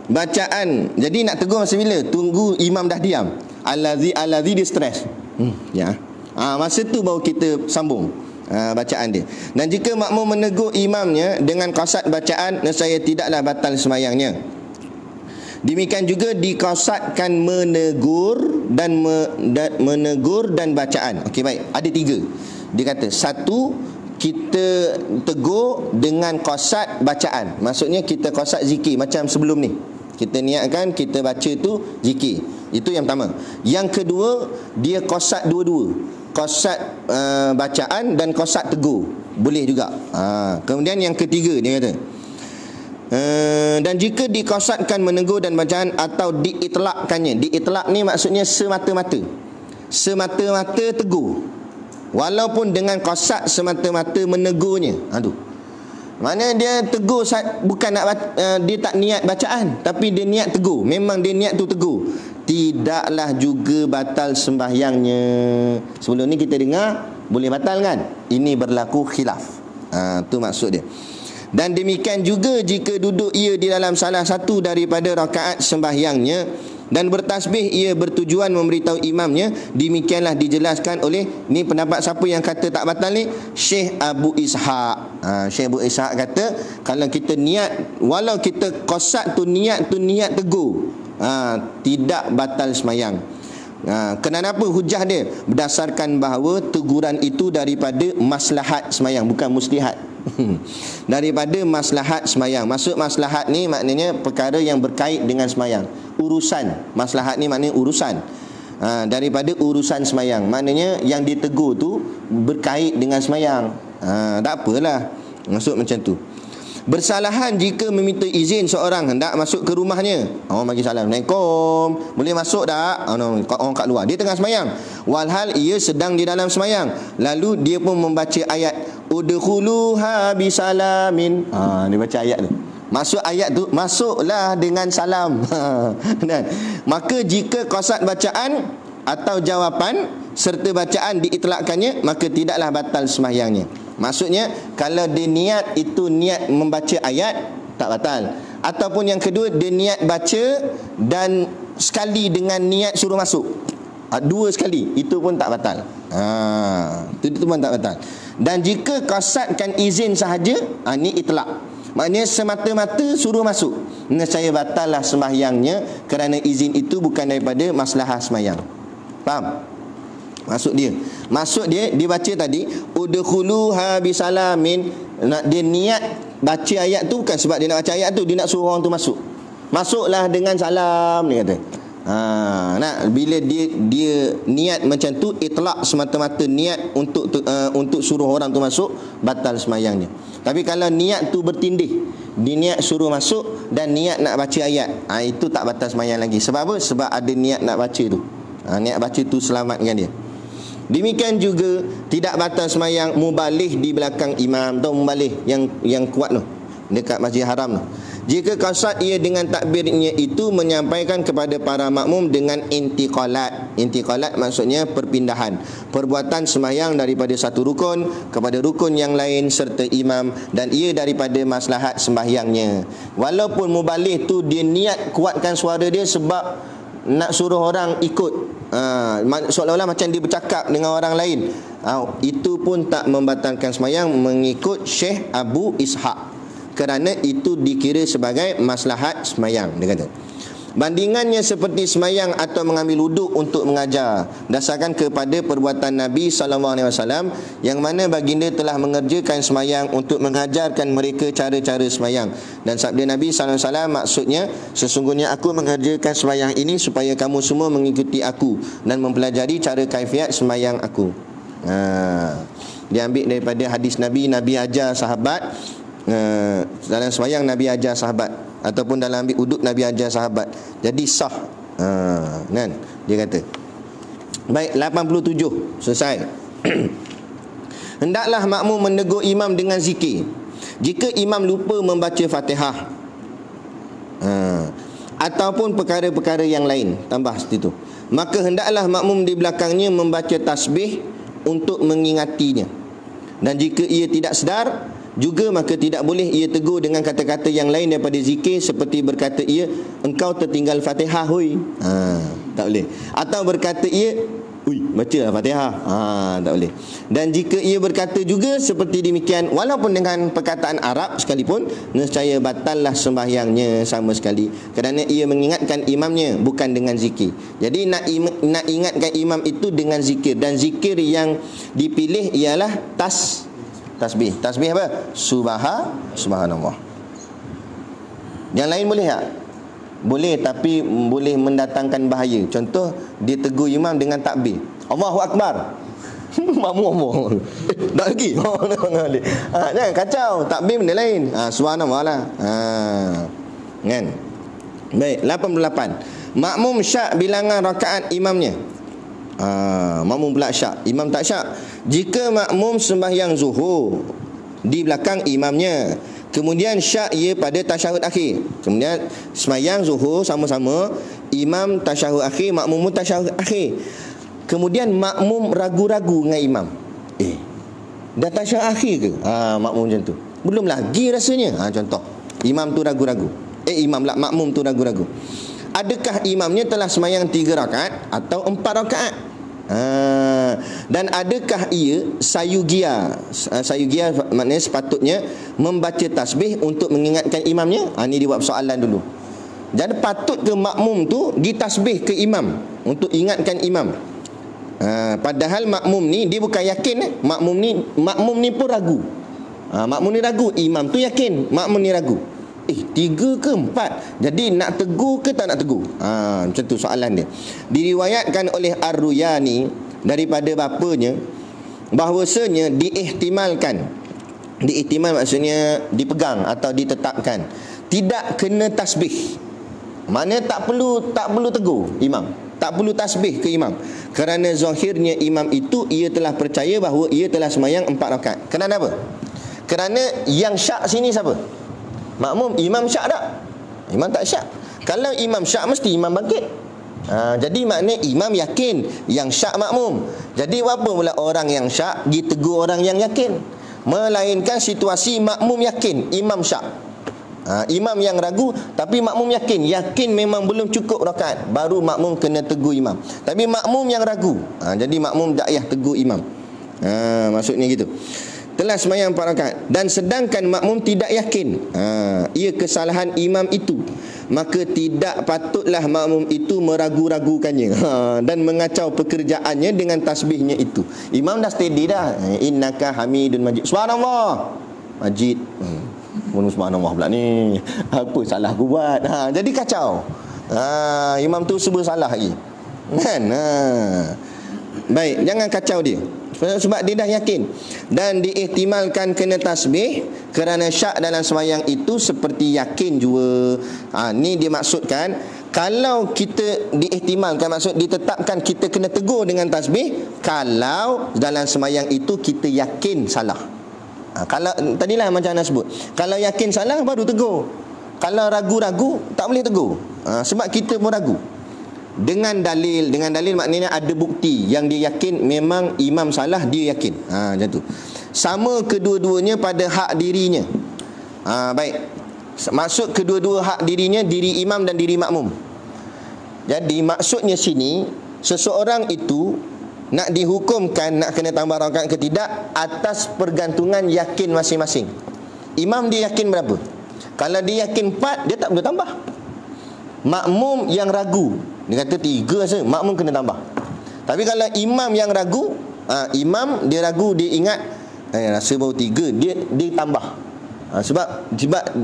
bacaan, jadi nak tegur masa bila? Tunggu imam dah diam. Allazi dia stres. Masa tu baru kita sambung bacaan dia. Dan jika makmum menegur imamnya dengan qasad bacaan, nescaya tidaklah batal semayangnya. Demikian juga dikasadkan menegur dan menegur dan bacaan. Okey, baik. Ada 3. Dia kata, 1, kita tegur dengan qasad bacaan. Maksudnya kita qasad zikir macam sebelum ni. Kita niatkan kita baca tu zikir. Itu yang pertama. Yang kedua, dia qasad dua-dua. Qasad bacaan dan qasad tegur. Boleh juga. Kemudian yang ketiga dia kata, dan jika dikasadkan menegur dan bacaan atau diitlakkannya. Diitlak ni maksudnya semata-mata. Semata-mata tegur. Walaupun dengan qasad semata-mata menegurnya. Mana dia tegur bukan nak dia tak niat bacaan, tapi dia niat tegur. Memang dia niat tu tegur. Tidaklah juga batal sembahyangnya. Sebelum ni kita dengar boleh batal kan? Ini berlaku khilaf. Tu maksud dia. Dan demikian juga jika duduk ia di dalam salah satu daripada rakaat sembahyangnya dan bertasbih ia bertujuan memberitahu imamnya, demikianlah dijelaskan oleh ni pendapat siapa yang kata tak batal ni? Syekh Abu Ishaq. Syekh Abu Ishaq kata kalau kita niat, walau kita qasad tu niat tegur, tidak batal semayang. Kenapa hujah dia? Berdasarkan bahawa teguran itu daripada maslahat semayang, bukan muslihat. Daripada maslahat semayang. Maksud maslahat ni maknanya perkara yang berkait dengan semayang. Urusan. Maslahat ni maknanya urusan. Daripada urusan semayang. Maknanya yang ditegur tu berkait dengan semayang. Tak apalah. Maksud macam tu. Bersalahan jika meminta izin seorang hendak masuk ke rumahnya. Orang bagi salam, Assalamualaikum, boleh masuk tak? Orang kat luar, dia tengah semayang, walhal ia sedang di dalam semayang. Lalu dia pun membaca ayat udkhuluha bisalamin. Dia baca ayat tu. Maksud ayat tu, masuklah dengan salam. Maka jika qasad bacaan atau jawapan serta bacaan diitlakkannya, maka tidaklah batal sembahyangnya. Maksudnya kalau dia niat itu niat membaca ayat, tak batal. Ataupun yang kedua, dia niat baca dan sekali dengan niat suruh masuk, 2 sekali, itu pun tak batal. Itu pun tak batal. Dan jika qasadkan izin sahaja, ni itlak, maknanya semata-mata suruh masuk, nescaya batallah sembahyangnya, kerana izin itu bukan daripada maslahah sembahyang. Faham? Maksud dia baca tadi udkhuluha bisalamin, dia niat baca ayat tu bukan sebab dia nak baca ayat tu, dia nak suruh orang tu masuk. Masuklah dengan salam, dia kata. Bila dia niat macam tu, itlaq semata-mata niat untuk suruh orang tu masuk, batal semayangnya. Tapi kalau niat tu bertindih, dia niat suruh masuk dan niat nak baca ayat, itu tak batal semayang lagi. Sebab apa? Sebab ada niat nak baca tu. Niat baca tu selamatkan dia. Demikian juga tidak batal semayang mubalih di belakang imam, atau mubalih yang kuat tu dekat Masjid Haram tu. Jika qasad ia dengan takbirnya itu menyampaikan kepada para makmum dengan intiqalat. Intiqalat maksudnya perpindahan, perbuatan sembahyang daripada satu rukun kepada rukun yang lain serta imam, dan ia daripada maslahat sembahyangnya. Walaupun mubalih tu dia niat kuatkan suara dia sebab nak suruh orang ikut, seolah-olah macam dia bercakap dengan orang lain, itu pun tak membatalkan sembahyang mengikut Syekh Abu Ishaq, kerana itu dikira sebagai maslahat semayang. Dia kata bandingannya seperti semayang atau mengambil wuduk untuk mengajar, dasarkan kepada perbuatan Nabi SAW, yang mana baginda telah mengerjakan semayang untuk mengajarkan mereka cara-cara semayang. Dan sabda Nabi SAW maksudnya, sesungguhnya aku mengerjakan semayang ini supaya kamu semua mengikuti aku dan mempelajari cara kaifiat semayang aku. Dia ambil daripada hadis Nabi ajar sahabat, dalam semayang Nabi ajar sahabat, ataupun dalam ambil uduk Nabi ajar sahabat. Jadi sah. Kan? Dia kata. Baik, 87 selesai. Hendaklah makmum menegur imam dengan zikir. Jika imam lupa membaca Fatihah, ataupun perkara-perkara yang lain, tambah situ, maka hendaklah makmum di belakangnya membaca tasbih untuk mengingatinya. Dan jika ia tidak sedar juga, maka tidak boleh ia tegur dengan kata-kata yang lain daripada zikir, seperti berkata ia, engkau tertinggal Fatihah hui. Tak boleh. Atau berkata ia, ui, bacalah Fatihah. Tak boleh. Dan jika ia berkata juga seperti demikian, walaupun dengan perkataan Arab sekalipun, nescaya batallah sembahyangnya sama sekali, kerana ia mengingatkan imamnya bukan dengan zikir. Jadi nak ingatkan imam itu dengan zikir, dan zikir yang dipilih ialah tasbih. Tasbih apa? Subhanallah. Yang lain boleh tak? Boleh, tapi boleh mendatangkan bahaya. Contoh, dia tegur imam dengan takbir, Allahu Akbar. Makmum tak lagi. Jangan kacau. Takbir benda lain. Subhanallah lah. Kan? Baik, 88. Makmum syak bilangan rakaat imamnya. Makmum pula syak, imam tak syak. Jika makmum sembahyang zuhur di belakang imamnya, kemudian syak ia pada tasyahud akhir, kemudian sembahyang zuhur sama-sama, imam tasyahud akhir, makmum tasyahud akhir, kemudian makmum ragu-ragu dengan imam, dah tasyahud akhir ke? Makmum macam tu, belum lagi rasanya. Contoh, imam tu ragu-ragu, makmum tu ragu-ragu. Adakah imamnya telah sembahyang 3 rakaat atau 4 rakaat? Dan adakah ia sayugia? Sayugia maknanya sepatutnya membaca tasbih untuk mengingatkan imamnya. Ini dia buat soalan dulu. Jadi patut ke makmum tu ditasbih ke imam untuk ingatkan imam? Padahal makmum ni dia bukan yakin. Makmum ni pun ragu. Makmum ni ragu, imam tu yakin, makmum ni ragu. 3 ke 4? Jadi nak tegur ke tak nak tegur? Macam tu soalan dia. Diriwayatkan oleh Ar-Ruyani daripada bapanya bahawasanya diihtimal maksudnya dipegang atau ditetapkan, tidak kena tasbih. Maknanya tak perlu tegur imam, tak perlu tasbih ke imam, kerana zahirnya imam itu ia telah percaya bahawa ia telah sembahyang 4 rakaat. Kerana apa? Kerana yang syak sini siapa? Makmum. Imam syak tak? Imam tak syak. Kalau imam syak, mesti imam bangkit. Jadi maknanya imam yakin, yang syak makmum. Jadi apa pula orang yang syak ditegur orang yang yakin? Melainkan situasi makmum yakin, imam syak. Imam yang ragu tapi makmum yakin memang belum cukup rakaat, baru makmum kena tegur imam. Tapi makmum yang ragu, jadi makmum tak payah tegur imam. Maksudnya gitu. Telah sembahyang 4 rakaat, dan sedangkan makmum tidak yakin ia kesalahan imam itu, maka tidak patutlah makmum itu meragu-ragukannya dan mengacau pekerjaannya dengan tasbihnya itu. Imam dah steady dah, innaka hamidun majid, subhanallah majid, subhanallah pula ni, apa salah aku buat? Jadi kacau. Imam tu serba salah lagi. Kan? Baik, jangan kacau dia. Sebab dia dah yakin. Dan diihtimalkan kena tasbih kerana syak dalam sembahyang itu seperti yakin jua. Ni dia maksudkan, kalau kita diihtimalkan, maksud ditetapkan kita kena tegur dengan tasbih kalau dalam sembahyang itu kita yakin salah. Kalau tadilah macam anda sebut, kalau yakin salah baru tegur. Kalau ragu-ragu tak boleh tegur. Sebab kita pun ragu. Dengan dalil maknanya ada bukti yang dia yakin memang imam salah, dia yakin. Macam tu. Sama kedua-duanya pada hak dirinya. Baik. Maksud kedua-dua hak dirinya, diri imam dan diri makmum. Jadi maksudnya sini, seseorang itu nak dihukumkan nak kena tambah rakaat ke tidak atas pergantungan yakin masing-masing. Imam dia yakin berapa? Kalau dia yakin 4, dia tak boleh tambah. Makmum yang ragu, dia kata 3 saja, makmum kena tambah. Tapi kalau imam yang ragu, imam dia ragu, dia ingat rasa baru 3, dia tambah. Sebab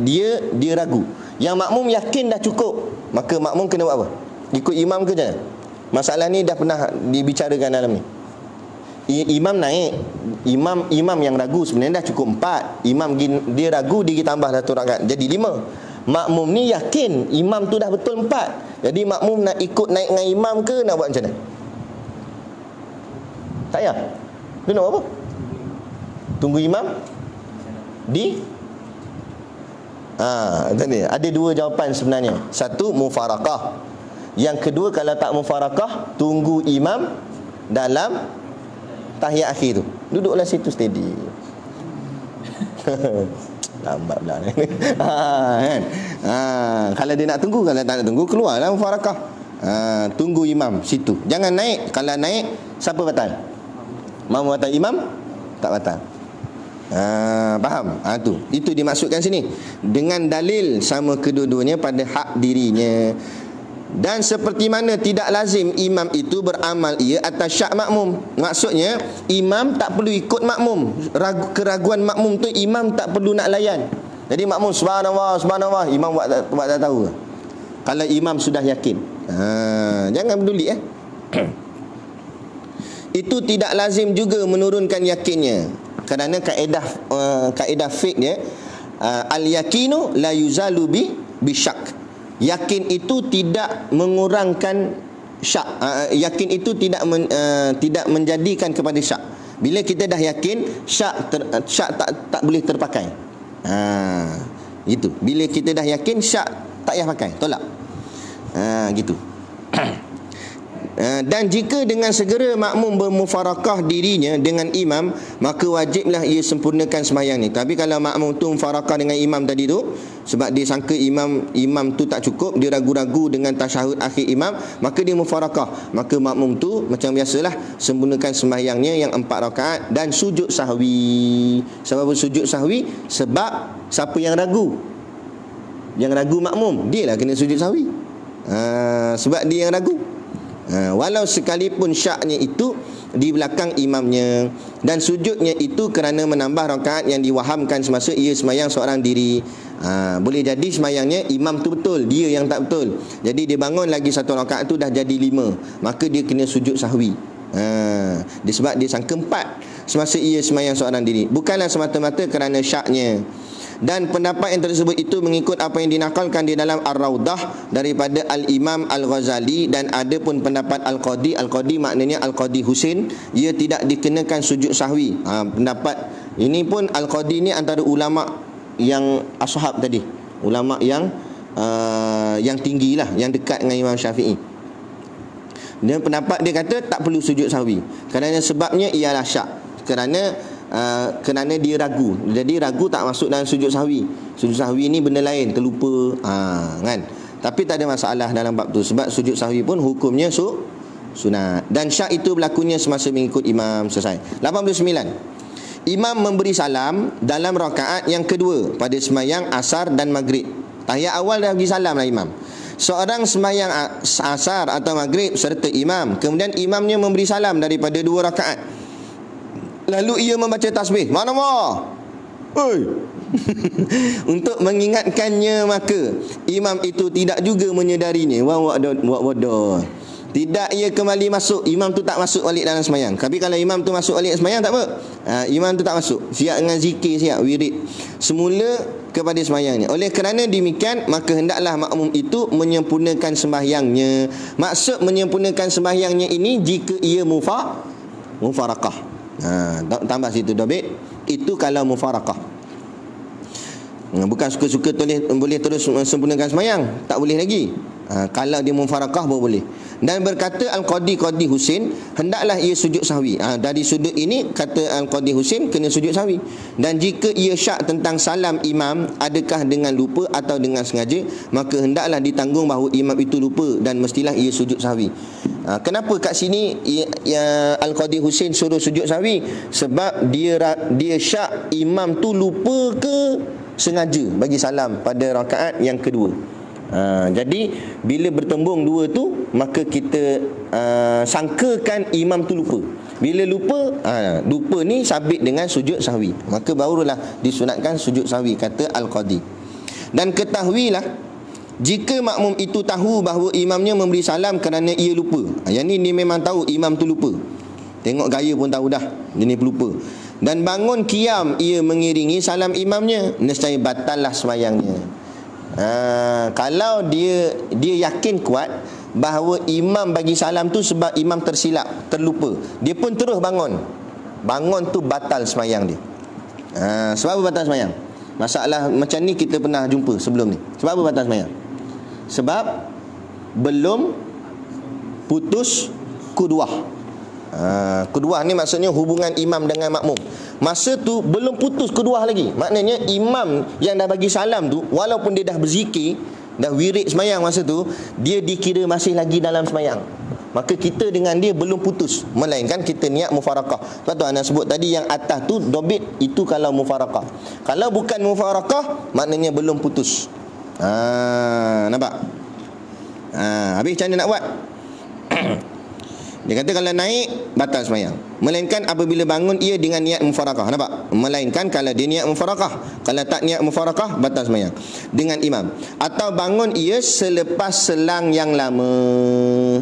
dia ragu. Yang makmum yakin dah cukup, maka makmum kena buat apa? Ikut imam ke jangan? Masalah ni dah pernah dibicarakan dalam ni. Imam naik, imam yang ragu sebenarnya dah cukup 4. Imam dia ragu, dia tambah 1 rakaat jadi 5. Makmum ni yakin imam tu dah betul 4. Jadi makmum nak ikut naik dengan imam ke nak buat macam mana? Tak payah. Dia nak buat apa? Tunggu imam tadi ada 2 jawapan sebenarnya. Satu, mufarakah. Yang kedua, kalau tak mufarakah, tunggu imam dalam tahiyat akhir tu. Duduklah situ steady. Lambat pula ni. Kan? Kalau dia nak tunggu, kalau tak nak tunggu, keluarlah mufarakah. Tunggu imam situ. Jangan naik. Kalau naik, siapa batal? Makmum batal, imam tak batal. Faham? Itu dimaksudkan sini. Dengan dalil sama kedua-duanya pada hak dirinya. Dan seperti mana tidak lazim imam itu beramal ia atas syak makmum. Maksudnya imam tak perlu ikut makmum. Keraguan makmum tu imam tak perlu nak layan. Jadi makmum subhanallah, subhanallah, imam buat tak tahu. Kalau imam sudah yakin, jangan peduli Itu tidak lazim juga menurunkan yakinnya. Kerana kaedah fiqh dia, al-yakinu la yuzalu bisyak. Yakin itu tidak mengurangkan syak. Yakin itu tidak menjadikan kepada syak. Bila kita dah yakin, syak tak boleh terpakai. Gitu. Bila kita dah yakin, syak tak payah pakai, tolak. Gitu. Dan jika dengan segera makmum bermufarakah dirinya dengan imam, maka wajiblah ia sempurnakan sembahyang ni. Tapi kalau makmum tu mufarakah dengan imam tadi tu, sebab dia sangka imam tu tak cukup, dia ragu-ragu dengan tasyahud akhir imam, maka dia mufarakah. Maka makmum tu macam biasalah, sempurnakan sembahyangnya yang 4 rakaat dan sujud sahwi. Sebab sujud sahwi? Sebab siapa yang ragu? Yang ragu makmum, dia lah kena sujud sahwi. Sebab dia yang ragu. Walau sekalipun syaknya itu di belakang imamnya, dan sujudnya itu kerana menambah rakaat yang diwahamkan semasa ia sembahyang seorang diri. Boleh jadi sembahyangnya imam tu betul, dia yang tak betul. Jadi dia bangun lagi 1 rakaat tu dah jadi 5, maka dia kena sujud sahwi. Sebab dia sangka 4 semasa ia sembahyang seorang diri, bukanlah semata-mata kerana syaknya. Dan pendapat yang tersebut itu mengikut apa yang dinakalkan di dalam Ar-Raudah daripada Al-Imam Al-Ghazali, dan ada pun pendapat Al-Qadi. Al-Qadi maknanya Al-Qadi Husin, ia tidak dikenakan sujud sahwi. Pendapat ini pun Al-Qadi ni antara ulama yang ashab tadi, ulama yang tinggilah, yang dekat dengan Imam Syafi'i. Dan pendapat dia kata tak perlu sujud sahwi, kerana sebabnya ialah syak, kerana dia ragu. Jadi ragu tak masuk dalam sujud sahwi. Sujud sahwi ni benda lain, terlupa, kan. Tapi tak ada masalah dalam bab tu, sebab sujud sahwi pun hukumnya sunat. Dan syak itu berlakunya semasa mengikut imam. Selesai. 89. Imam memberi salam dalam rakaat yang kedua pada sembahyang asar dan maghrib. Tahiyat awal dah bagi salam lah imam. Seorang sembahyang asar atau maghrib serta imam, kemudian imamnya memberi salam daripada 2 rakaat. Lalu ia membaca tasbih. Mana? Oi, Untuk mengingatkannya, maka imam itu tidak juga menyedarinya. Wadah. Tidak ia kembali masuk, imam tu tak masuk balik dalam semayang. Tapi kalau imam tu masuk balik semayang tak apa. Imam tu tak masuk. Siap dengan zikir, siap wirid semula kepada semayangnya. Oleh kerana demikian, maka hendaklah makmum itu menyempurnakan sembahyangnya. Maksud menyempurnakan sembahyangnya ini jika ia mufarakah. Tambah situ dobit. Itu kalau mufarakah. Bukan suka-suka boleh terus sempurnakan semayang, tak boleh lagi. Kalau dia mufarakah baru boleh. Dan berkata Al-Qadi Husin, hendaklah ia sujud sahwi. Dari sudut ini kata Al-Qadi Husin kena sujud sahwi. Dan jika ia syak tentang salam imam, adakah dengan lupa atau dengan sengaja, maka hendaklah ditanggung bahawa imam itu lupa dan mestilah ia sujud sahwi. Kenapa kat sini Al-Qadi Husin suruh sujud sahwi? Sebab dia syak imam tu lupa ke sengaja bagi salam pada rakaat yang kedua. Jadi bila bertembung dua tu, maka kita sangkakan imam tu lupa. Bila lupa ni sabit dengan sujud sahwi, maka barulah disunatkan sujud sahwi, kata Al-Qadi. Dan ketahuilah, jika makmum itu tahu bahawa imamnya memberi salam kerana ia lupa. Yang ni dia memang tahu imam tu lupa. Tengok gaya pun tahu dah dia ni pelupa. Dan bangun qiyam ia mengiringi salam imamnya, nescaya batallah semayangnya. Kalau dia yakin kuat bahawa imam bagi salam tu sebab imam tersilap, terlupa, dia pun terus bangun tu batal semayang dia. Sebab apa batal semayang? Masalah macam ni kita pernah jumpa sebelum ni. Sebab apa batal semayang? Sebab belum putus kuduah. Kuduah ni maksudnya hubungan imam dengan makmum. Masa tu belum putus kuduah lagi. Maknanya imam yang dah bagi salam tu, walaupun dia dah berzikir, dah wirid semayang masa tu, dia dikira masih lagi dalam semayang. Maka kita dengan dia belum putus, melainkan kita niat mufarakah. Sebab tu anak sebut tadi yang atas tu dobit, itu kalau mufarakah. Kalau bukan mufarakah, maknanya belum putus. Nampak? Habis macam mana nak buat? Dia kata kalau naik, batal semayang. Melainkan apabila bangun ia dengan niat mufarakah. Nampak? Melainkan kalau dia niat mufarakah. Kalau tak niat mufarakah, batal semayang dengan imam. Atau bangun ia selepas selang yang lama.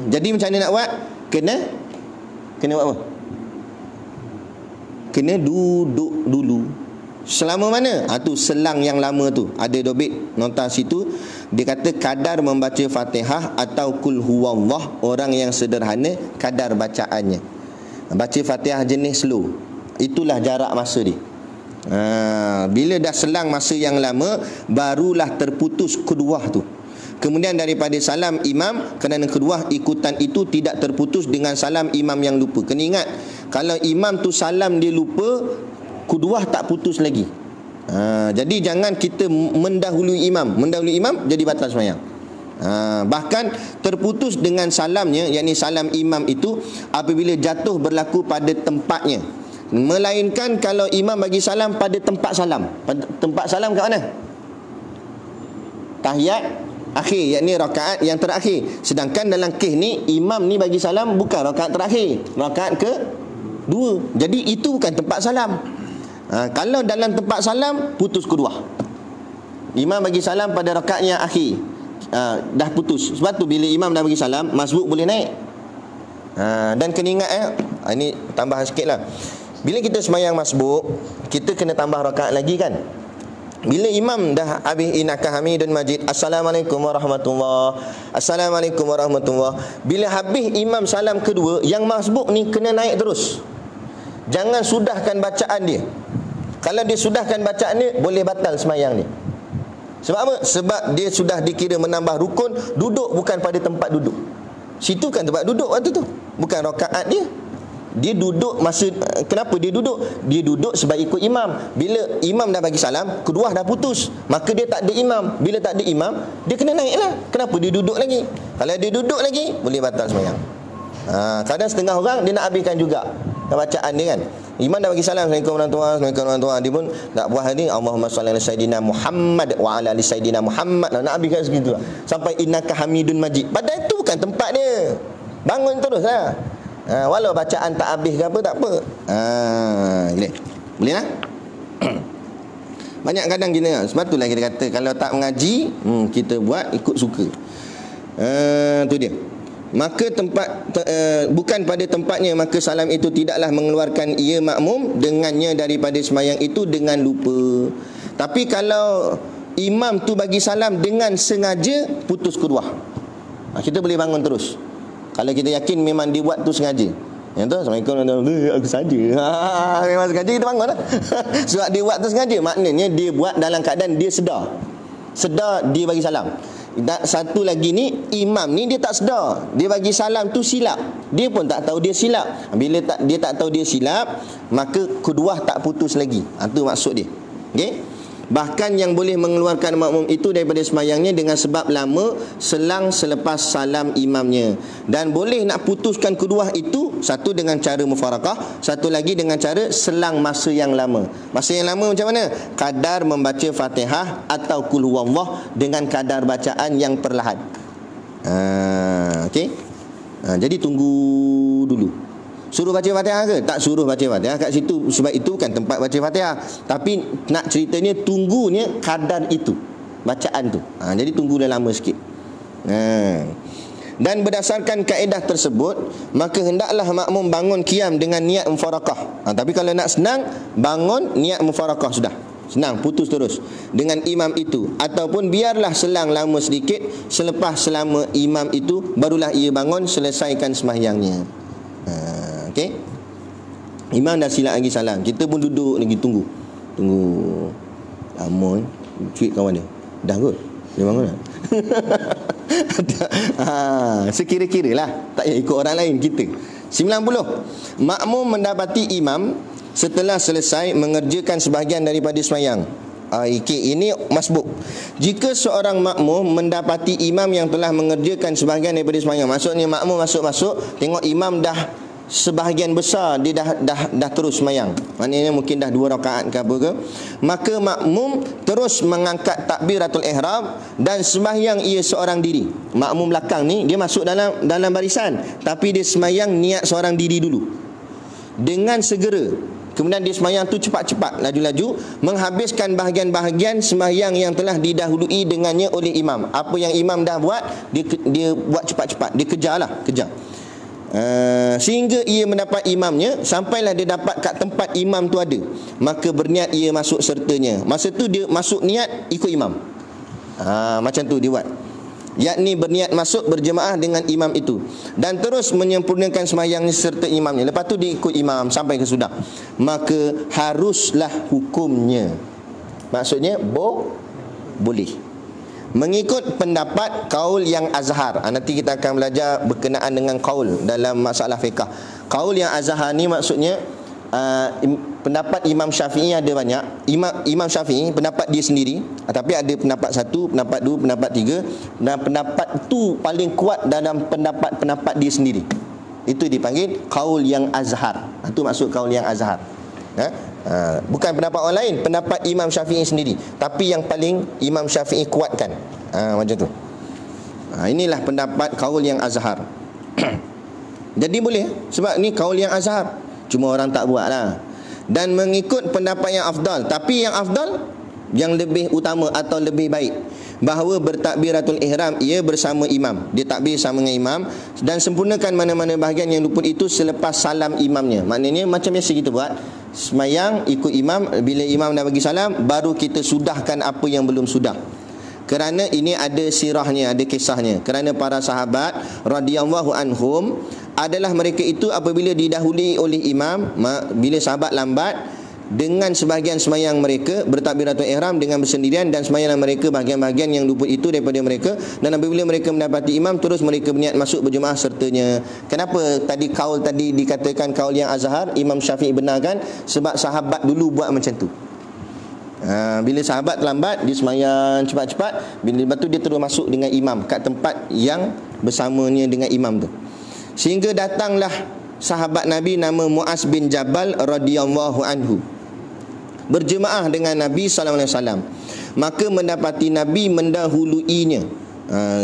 Jadi macam mana nak buat? Kena buat apa? Kena duduk dulu. Selama mana? Tu selang yang lama tu. Ada dobit notasi tu. Dia kata kadar membaca Fatihah atau kul huwallah, orang yang sederhana kadar bacaannya. Baca Fatihah jenis slow. Itulah jarak masa dia. Bila dah selang masa yang lama, barulah terputus keduah tu. Kemudian daripada salam imam, kerana keduah ikutan itu tidak terputus dengan salam imam yang lupa. Kena ingat, kalau imam tu salam dia lupa, kuduah tak putus lagi. Jadi jangan kita mendahului imam. Mendahului imam jadi batal semayang. Bahkan terputus dengan salamnya, yakni salam imam itu apabila jatuh berlaku pada tempatnya. Melainkan kalau imam bagi salam pada tempat salam. Pada tempat salam kat mana? Tahiyat akhir, yakni rakaat yang terakhir. Sedangkan dalam kes ni, imam ni bagi salam bukan rakaat terakhir, rakaat ke 2. Jadi itu bukan tempat salam. Kalau dalam tempat salam, putus keduah. Imam bagi salam pada rakaat yang akhir, dah putus. Sebab tu bila imam dah bagi salam, masbuk boleh naik. Dan kena ingat ini tambahan sikit lah. Bila kita semayang masbuk, kita kena tambah rakaat lagi kan. Bila imam dah habis innaka hamidun majid, assalamualaikum warahmatullahi, assalamualaikum warahmatullahi, bila habis imam salam kedua, yang masbuk ni kena naik terus. Jangan sudahkan bacaan dia. Kalau dia sudahkan bacaan dia, boleh batal semayang dia. Sebab apa? Sebab dia sudah dikira menambah rukun. Duduk bukan pada tempat duduk. Situ kan tempat duduk waktu tu, bukan rakaat dia. Dia duduk masa, kenapa dia duduk? Dia duduk sebab ikut imam. Bila imam dah bagi salam, keduah dah putus, maka dia tak ada imam. Bila tak ada imam, dia kena naik lah. Kenapa dia duduk lagi? Kalau dia duduk lagi, boleh batal semayang. Kadang setengah orang dia nak habiskan juga bacaan dia kan. Imam dah bagi salam, Assalamualaikum warahmatullahi wabarakatuh, dia pun nak buat hari Allahumma shalli ala sayyidina Muhammad wa ala ali sayyidina Muhammad. Nak habiskan segitu lah, sampai innaka hamidun majid. Padahal itu bukan tempat dia. Bangun terus lah. Walau bacaan tak habis ke apa, tak apa. Boleh lah. Banyak kadang kita, sebab itulah kita kata kalau tak mengaji, kita buat ikut suka. Tu dia. Maka bukan pada tempatnya, maka salam itu tidaklah mengeluarkan ia makmum dengannya daripada semayang itu dengan lupa. Tapi kalau imam tu bagi salam dengan sengaja, putus kedua. Kita boleh bangun terus. Kalau kita yakin memang dia buat tu sengaja. Yang tu, Assalamualaikum, aku saja. Memang sengaja kita bangun lah. Sebab dia buat tu sengaja, maknanya dia buat dalam keadaan dia sedar. Sedar dia bagi salam. Dan satu lagi ni, imam ni dia tak sedar, dia bagi salam tu silap, dia pun tak tahu dia silap. Bila dia tak tahu dia silap, maka kedua tak putus lagi. Itu maksud dia. Okey. Bahkan yang boleh mengeluarkan makmum itu daripada semayangnya dengan sebab lama selang selepas salam imamnya. Dan boleh nak putuskan kedua itu, satu dengan cara mufarakah, satu lagi dengan cara selang masa yang lama. Masa yang lama macam mana? Kadar membaca Fatihah atau Qul Huwallah dengan kadar bacaan yang perlahan. Okey. Jadi tunggu dulu. Suruh baca Fatihah ke? Tak suruh baca Fatihah kat situ, sebab itu bukan tempat baca Fatihah. Tapi nak ceritanya tunggunya kadar itu, bacaan tu. Jadi tunggu dah lama sikit. Dan berdasarkan kaedah tersebut, maka hendaklah makmum bangun qiyam dengan niat mufarakah. Tapi kalau nak senang, bangun niat mufarakah sudah. Senang, putus terus dengan imam itu. Ataupun biarlah selang lama sedikit, selepas selama imam itu barulah ia bangun selesaikan sembahyangnya. Okey. Imam dah silap lagi salam, kita pun duduk lagi tunggu lama. Cuit kawan dia, dah kot dia bangun dah. Sekira-kira lah, tak payah ikut orang lain kita. 90. Makmum mendapati imam setelah selesai mengerjakan sebahagian daripada sembahyang. Ini masbuk. Jika seorang makmum mendapati imam yang telah mengerjakan sebahagian daripada sembahyang, maksudnya makmum masuk tengok imam dah sebahagian besar, dia dah terus sembahyang, maknanya mungkin dah 2 rakaat ke apa ke, maka makmum terus mengangkat takbiratul ihram dan sembahyang ia seorang diri. Makmum belakang ni dia masuk dalam barisan, tapi dia sembahyang niat seorang diri dulu dengan segera. Kemudian dia sembahyang tu cepat-cepat, laju-laju, menghabiskan bahagian-bahagian sembahyang yang telah didahului dengannya oleh imam. Apa yang imam dah buat, dia buat cepat-cepat, dia kejar. Sehingga ia mendapat imamnya, sampailah dia dapat kat tempat imam tu ada, maka berniat ia masuk sertanya. Masa tu dia masuk niat ikut imam. Macam tu dia buat, yakni berniat masuk berjemaah dengan imam itu, dan terus menyempurnakan sembahyangnya serta imamnya. Lepas tu dia ikut imam sampai ke sudah, maka haruslah hukumnya, maksudnya boleh mengikut pendapat kaul yang azhar. Nanti kita akan belajar berkenaan dengan kaul dalam masalah fiqh. Kaul yang azhar ni maksudnya pendapat Imam Syafi'i ada banyak. Imam Syafi'i pendapat dia sendiri, tapi ada pendapat 1, pendapat 2, pendapat 3, dan pendapat tu paling kuat dalam pendapat dia sendiri. Itu dipanggil kaul yang azhar. Itu maksud kaul yang azhar. Bukan pendapat orang lain, pendapat Imam Syafi'i sendiri, tapi yang paling Imam Syafi'i kuatkan. Macam tu. Inilah pendapat kaul yang azhar. Jadi boleh, sebab ni kaul yang azhar, cuma orang tak buat lah. Dan mengikut pendapat yang afdal, tapi yang afdal, yang lebih utama atau lebih baik, bahawa bertakbiratul ihram ia bersama imam. Dia takbir sama dengan imam, dan sempurnakan mana-mana bahagian yang luput itu selepas salam imamnya. Maknanya macam biasa kita buat semayang ikut imam, bila imam dah bagi salam baru kita sudahkan apa yang belum sudah. Kerana ini ada sirahnya, ada kisahnya. Kerana para sahabat radhiyallahu anhum adalah mereka itu apabila didahului oleh imam, bila sahabat lambat, dengan sebahagian semayang mereka bertakbiratul ihram dengan bersendirian, dan semayang mereka bahagian-bahagian yang luput itu daripada mereka, dan apabila mereka mendapati imam terus mereka berniat masuk berjemaah sertanya. Kenapa tadi kaul tadi dikatakan kaul yang azhar? Imam Syafi'i benarkan sebab sahabat dulu buat macam tu. Bila sahabat lambat, dia semayang cepat-cepat, lepas tu dia terus masuk dengan imam kat tempat yang bersamanya dengan imam tu. Sehingga datanglah sahabat Nabi nama Muaz bin Jabal radhiyallahu anhu berjemaah dengan Nabi sallallahu alaihi wasallam. Maka mendapati Nabi mendahuluinya.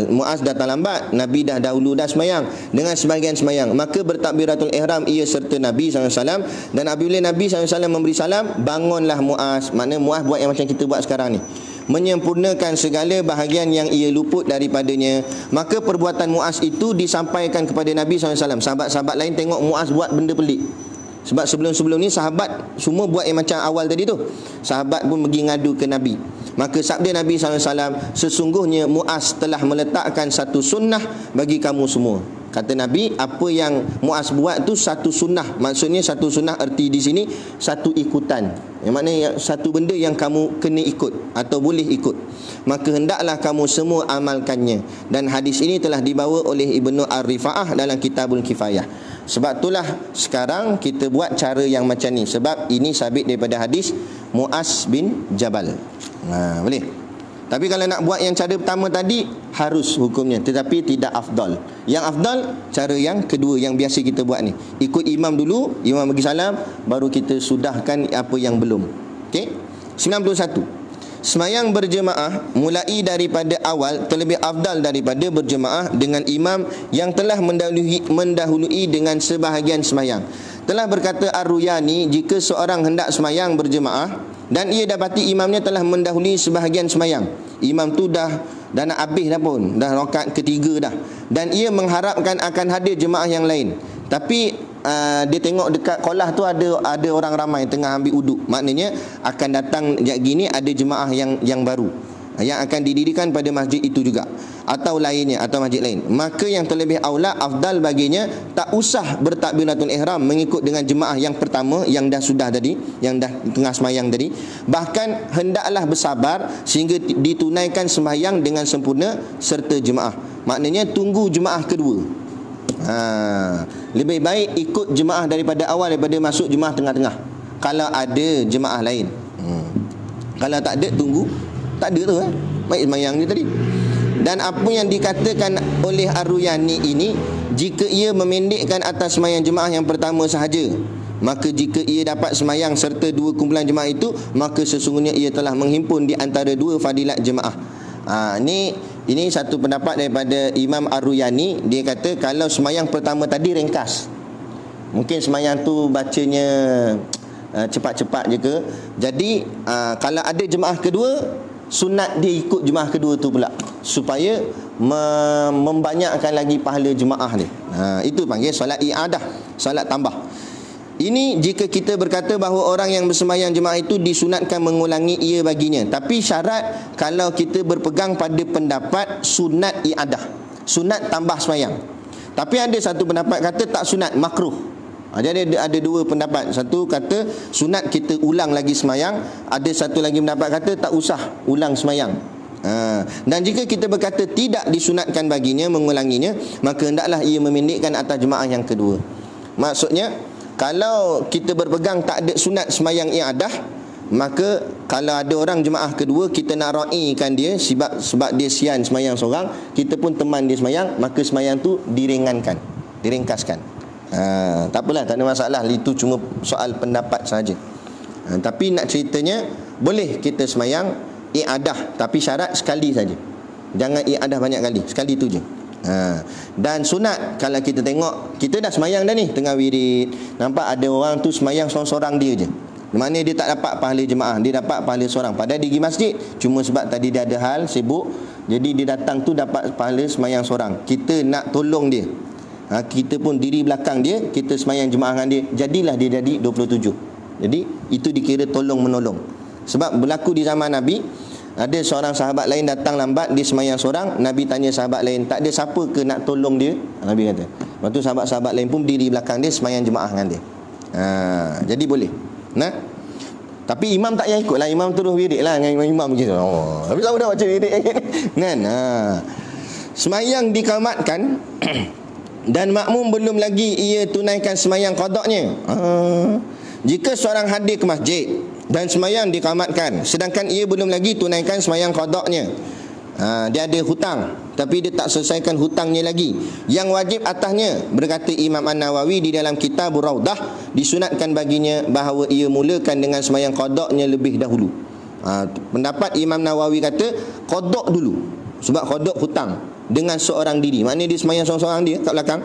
Muaz datang lambat, Nabi dah dahulu dah semayang dengan sebahagian semayang, maka bertakbiratul ihram ia serta Nabi SAW. Dan apabila Nabi SAW memberi salam, bangunlah Muaz. Maknanya Muaz buat yang macam kita buat sekarang ni, menyempurnakan segala bahagian yang ia luput daripadanya. Maka perbuatan Muaz itu disampaikan kepada Nabi SAW. Sahabat-sahabat lain tengok Muaz buat benda pelik. Sebab sebelum-sebelum ni sahabat semua buat yang macam awal tadi tu. Sahabat pun pergi ngadu ke Nabi. Maka sabda Nabi SAW, sesungguhnya Muaz telah meletakkan satu sunnah bagi kamu semua. Kata Nabi, apa yang Muaz buat tu satu sunnah. Maksudnya satu sunnah erti di sini satu ikutan. Yang maknanya satu benda yang kamu kena ikut atau boleh ikut. Maka hendaklah kamu semua amalkannya. Dan hadis ini telah dibawa oleh Ibnu Ar-Rifa'ah dalam Kitabul Kifayah. Sebab itulah sekarang kita buat cara yang macam ni. Sebab ini sabit daripada hadis Muaz bin Jabal. Boleh. Tapi kalau nak buat yang cara pertama tadi, harus hukumnya, tetapi tidak afdal. Yang afdal cara yang kedua yang biasa kita buat ni. Ikut imam dulu, imam bagi salam, baru kita sudahkan apa yang belum. Okey? 91. Semayang berjemaah mulai daripada awal terlebih afdal daripada berjemaah dengan imam yang telah mendahului dengan sebahagian semayang. Telah berkata Ar-Ruyani, jika seorang hendak semayang berjemaah dan ia dapati imamnya telah mendahului sebahagian semayang, imam tu dah nak habis dah pun, dah rakaat ketiga dah, dan ia mengharapkan akan hadir jemaah yang lain, tapi dia tengok dekat kolah tu ada orang ramai tengah ambil uduk, maknanya akan datang sekejap gini ada jemaah yang baru yang akan didirikan pada masjid itu juga atau lainnya, atau masjid lain. Maka yang terlebih aula afdal baginya tak usah bertakbiratul ihram mengikut dengan jemaah yang pertama yang dah sudah tadi, yang dah tengah semayang tadi. Bahkan hendaklah bersabar sehingga ditunaikan sembahyang dengan sempurna serta jemaah. Maknanya tunggu jemaah kedua. Lebih baik ikut jemaah daripada awal daripada masuk jemaah tengah-tengah kalau ada jemaah lain. Kalau tak ada, tunggu. Tak ada tu baik semayang ni tadi. Dan apa yang dikatakan oleh Ar-Ruyani ini, jika ia memendekkan atas semayang jemaah yang pertama sahaja, maka jika ia dapat semayang serta dua kumpulan jemaah itu, maka sesungguhnya ia telah menghimpun di antara dua fadilat jemaah. Ini satu pendapat daripada Imam Ar-Ruyani. Dia kata kalau semayang pertama tadi ringkas, mungkin semayang tu bacanya cepat-cepat je ke. Jadi kalau ada jemaah kedua, sunat dia ikut jemaah kedua tu pula, supaya membanyakkan lagi pahala jemaah dia. Itu panggil solat i'adah, solat tambah. Ini jika kita berkata bahawa orang yang bersembahyang jemaah itu disunatkan mengulangi ia baginya. Tapi syarat kalau kita berpegang pada pendapat sunat i'adah, sunat tambah sembahyang. Tapi ada satu pendapat kata tak sunat, makruh. Jadi ada dua pendapat. Satu kata sunat kita ulang lagi semayang, ada satu lagi pendapat kata tak usah ulang semayang. Dan jika kita berkata tidak disunatkan baginya mengulanginya, maka hendaklah ia memendekkan atas jemaah yang kedua. Maksudnya kalau kita berpegang tak ada sunat semayang i'adah, maka kalau ada orang jemaah kedua kita nak ra'ikan dia sebab dia sian semayang seorang, kita pun teman dia semayang, maka semayang tu diringankan, diringkaskan. Tak apalah, tak ada masalah. Itu cuma soal pendapat saja. Tapi nak ceritanya, boleh kita semayang i'adah, tapi syarat sekali saja. Jangan i'adah banyak kali, sekali tu je. Dan sunat, kalau kita tengok kita dah semayang dah ni, tengah wirid, nampak ada orang tu semayang sorang-sorang dia je, maknanya dia tak dapat pahala jemaah, dia dapat pahala seorang. Padahal dia pergi masjid, cuma sebab tadi dia ada hal sibuk, jadi dia datang tu dapat pahala semayang seorang. Kita nak tolong dia, kita pun diri belakang dia, kita semayang jemaah dengan dia, jadilah dia jadi 27. Jadi itu dikira tolong menolong. Sebab berlaku di zaman Nabi, ada seorang sahabat lain datang lambat, dia semayang seorang. Nabi tanya sahabat lain, tak ada siapa ke nak tolong dia? Nabi kata. Lepas tu sahabat-sahabat lain pun diri belakang dia, semayang jemaah dengan dia. Jadi boleh. Tapi imam tak payah ikut lah, imam terus wirid lah dengan imam begitu. Tapi siapa dah baca wirid kan? Semayang dikamatkan dan makmum belum lagi ia tunaikan semayang qadaknya. Jika seorang hadir ke masjid dan semayang dikamatkan, sedangkan ia belum lagi tunaikan semayang qadaknya, dia ada hutang tapi dia tak selesaikan hutangnya lagi, yang wajib atasnya, berkata Imam An-Nawawi di dalam kitab Raudah, disunatkan baginya bahawa ia mulakan dengan semayang qadaknya lebih dahulu. Pendapat Imam Nawawi kata qadak dulu. Sebab qada hutang dengan seorang diri. Maknanya dia sembahyang seorang-seorang dia kat belakang.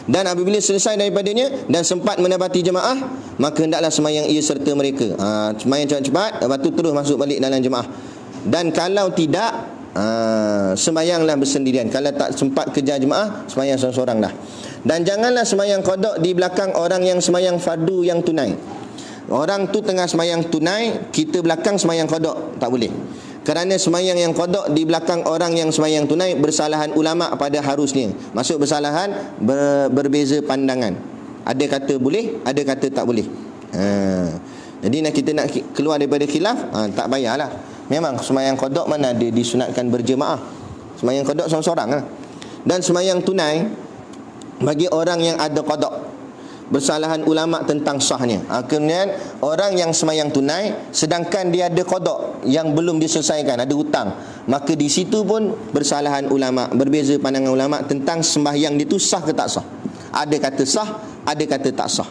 Dan apabila selesai daripadanya dan sempat mendapati jemaah, maka hendaklah sembahyang ia serta mereka. Sembahyang cepat-cepat, lepas tu terus masuk balik dalam jemaah. Dan kalau tidak, sembahyanglah bersendirian. Kalau tak sempat kejar jemaah, sembahyang seorang-seorang dah. Dan janganlah sembahyang qada di belakang orang yang sembahyang fardu yang tunai. Orang tu tengah sembahyang tunai, kita belakang sembahyang qada, tak boleh. Kerana sembahyang yang qada di belakang orang yang sembahyang tunai, bersalahan ulama pada harusnya. Maksud bersalahan, berbeza pandangan. Ada kata boleh, ada kata tak boleh. Jadi kita nak keluar daripada khilaf, tak payahlah. Memang sembahyang qada mana ada disunatkan berjemaah. Sembahyang qada seorang-seorang lah. Dan sembahyang tunai bagi orang yang ada qada, bersalahan ulama tentang sahnya. Kemudian orang yang sembahyang tunai sedangkan dia ada qada yang belum diselesaikan, ada hutang, maka di situ pun bersalahan ulama, berbeza pandangan ulama tentang sembahyang dia tu sah ke tak sah. Ada kata sah, ada kata tak sah.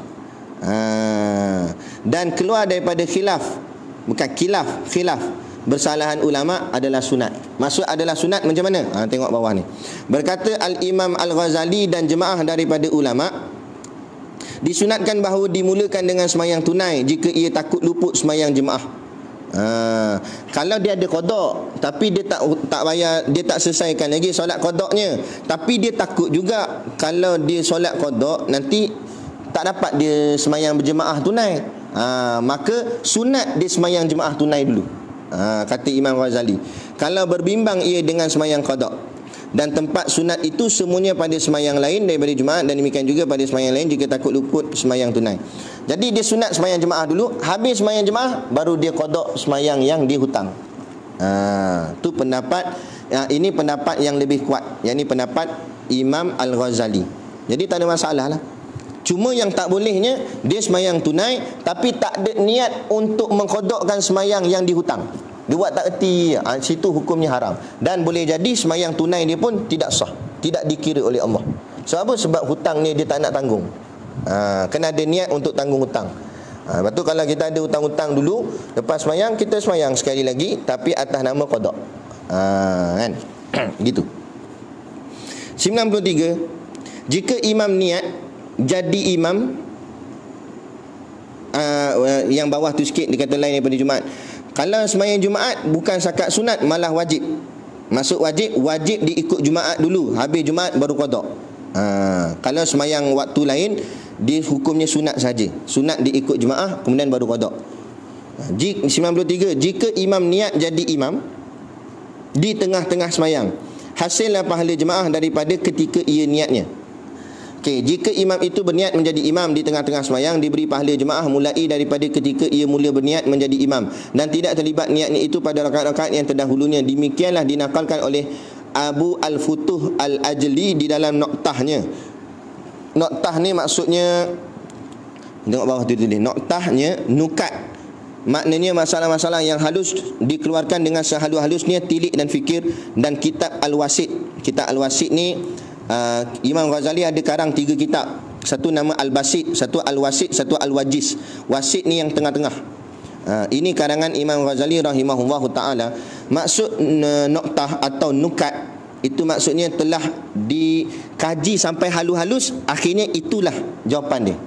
Dan keluar daripada khilaf, bukan khilaf, bersalahan ulama adalah sunat. Maksud adalah sunat macam mana? Tengok bawah ni. Berkata Al-Imam Al-Ghazali dan jemaah daripada ulama, disunatkan bahawa dimulakan dengan sembahyang tunai jika ia takut luput sembahyang jemaah. Kalau dia ada qada tapi dia tak payah, dia tak selesaikan lagi solat qadanya, tapi dia takut juga kalau dia solat qada nanti tak dapat dia sembahyang berjemaah tunai, maka sunat dia sembahyang jemaah tunai dulu. Kata Imam Ghazali, kalau berbimbang ia dengan sembahyang qada dan tempat sunat itu semuanya pada sembahyang lain daripada Jumaat, dan demikian juga pada sembahyang lain jika takut luput sembahyang tunai. Jadi dia sunat sembahyang jemaah dulu, habis sembahyang jemaah baru dia qada sembahyang yang dia hutang. Tu pendapat, ini pendapat yang lebih kuat, yakni pendapat Imam Al-Ghazali. Jadi tak ada masalah lah. Cuma yang tak bolehnya dia sembahyang tunai tapi tak ada niat untuk mengqadakan sembahyang yang dihutang. Dia buat tak erti, situ hukumnya haram. Dan boleh jadi sembahyang tunai dia pun tidak sah, tidak dikira oleh Allah. Sebab apa? Sebab hutang ni dia tak nak tanggung. Kena ada niat untuk tanggung hutang. Lepas tu kalau kita ada hutang-hutang dulu, lepas sembahyang kita sembahyang sekali lagi tapi atas nama qada. Kan? Gitu. 93. Jika imam niat jadi imam, yang bawah tu sikit dia kata lain daripada Jumaat. Kalau sembahyang Jumaat bukan sakat sunat, malah wajib. Masuk wajib diikut Jumaat dulu, habis Jumaat baru qada. Kalau sembahyang waktu lain dia hukumnya sunat saja. Sunat diikut Jumaat kemudian baru qada. 93. Jika imam niat jadi imam di tengah-tengah sembahyang, hasillah pahala jemaah daripada ketika ia niatnya. Jika imam itu berniat menjadi imam di tengah-tengah sembahyang, diberi pahala jemaah mulai daripada ketika ia mula berniat menjadi imam dan tidak terlibat niatnya itu pada rakaat-rakaat yang terdahulunya. Demikianlah dinakalkan oleh Abu Al-Futuh Al-Ajli di dalam noktahnya. Noktah ni maksudnya, tengok bawah tu tulis, noktahnya nukat. Maknanya masalah-masalah yang halus dikeluarkan dengan sehalus-halusnya tilik dan fikir. Dan kitab Al-Wasit. Kitab Al-Wasit ni Imam Ghazali ada karang 3 kitab. Satu nama Al-Basit, satu Al-Wasit, satu Al-Wajiz. Wasit ni yang tengah-tengah. Ini karangan Imam Ghazali rahimahullahu ta'ala. Maksud noktah atau nukat itu maksudnya telah dikaji sampai halus-halus, akhirnya itulah jawapan dia.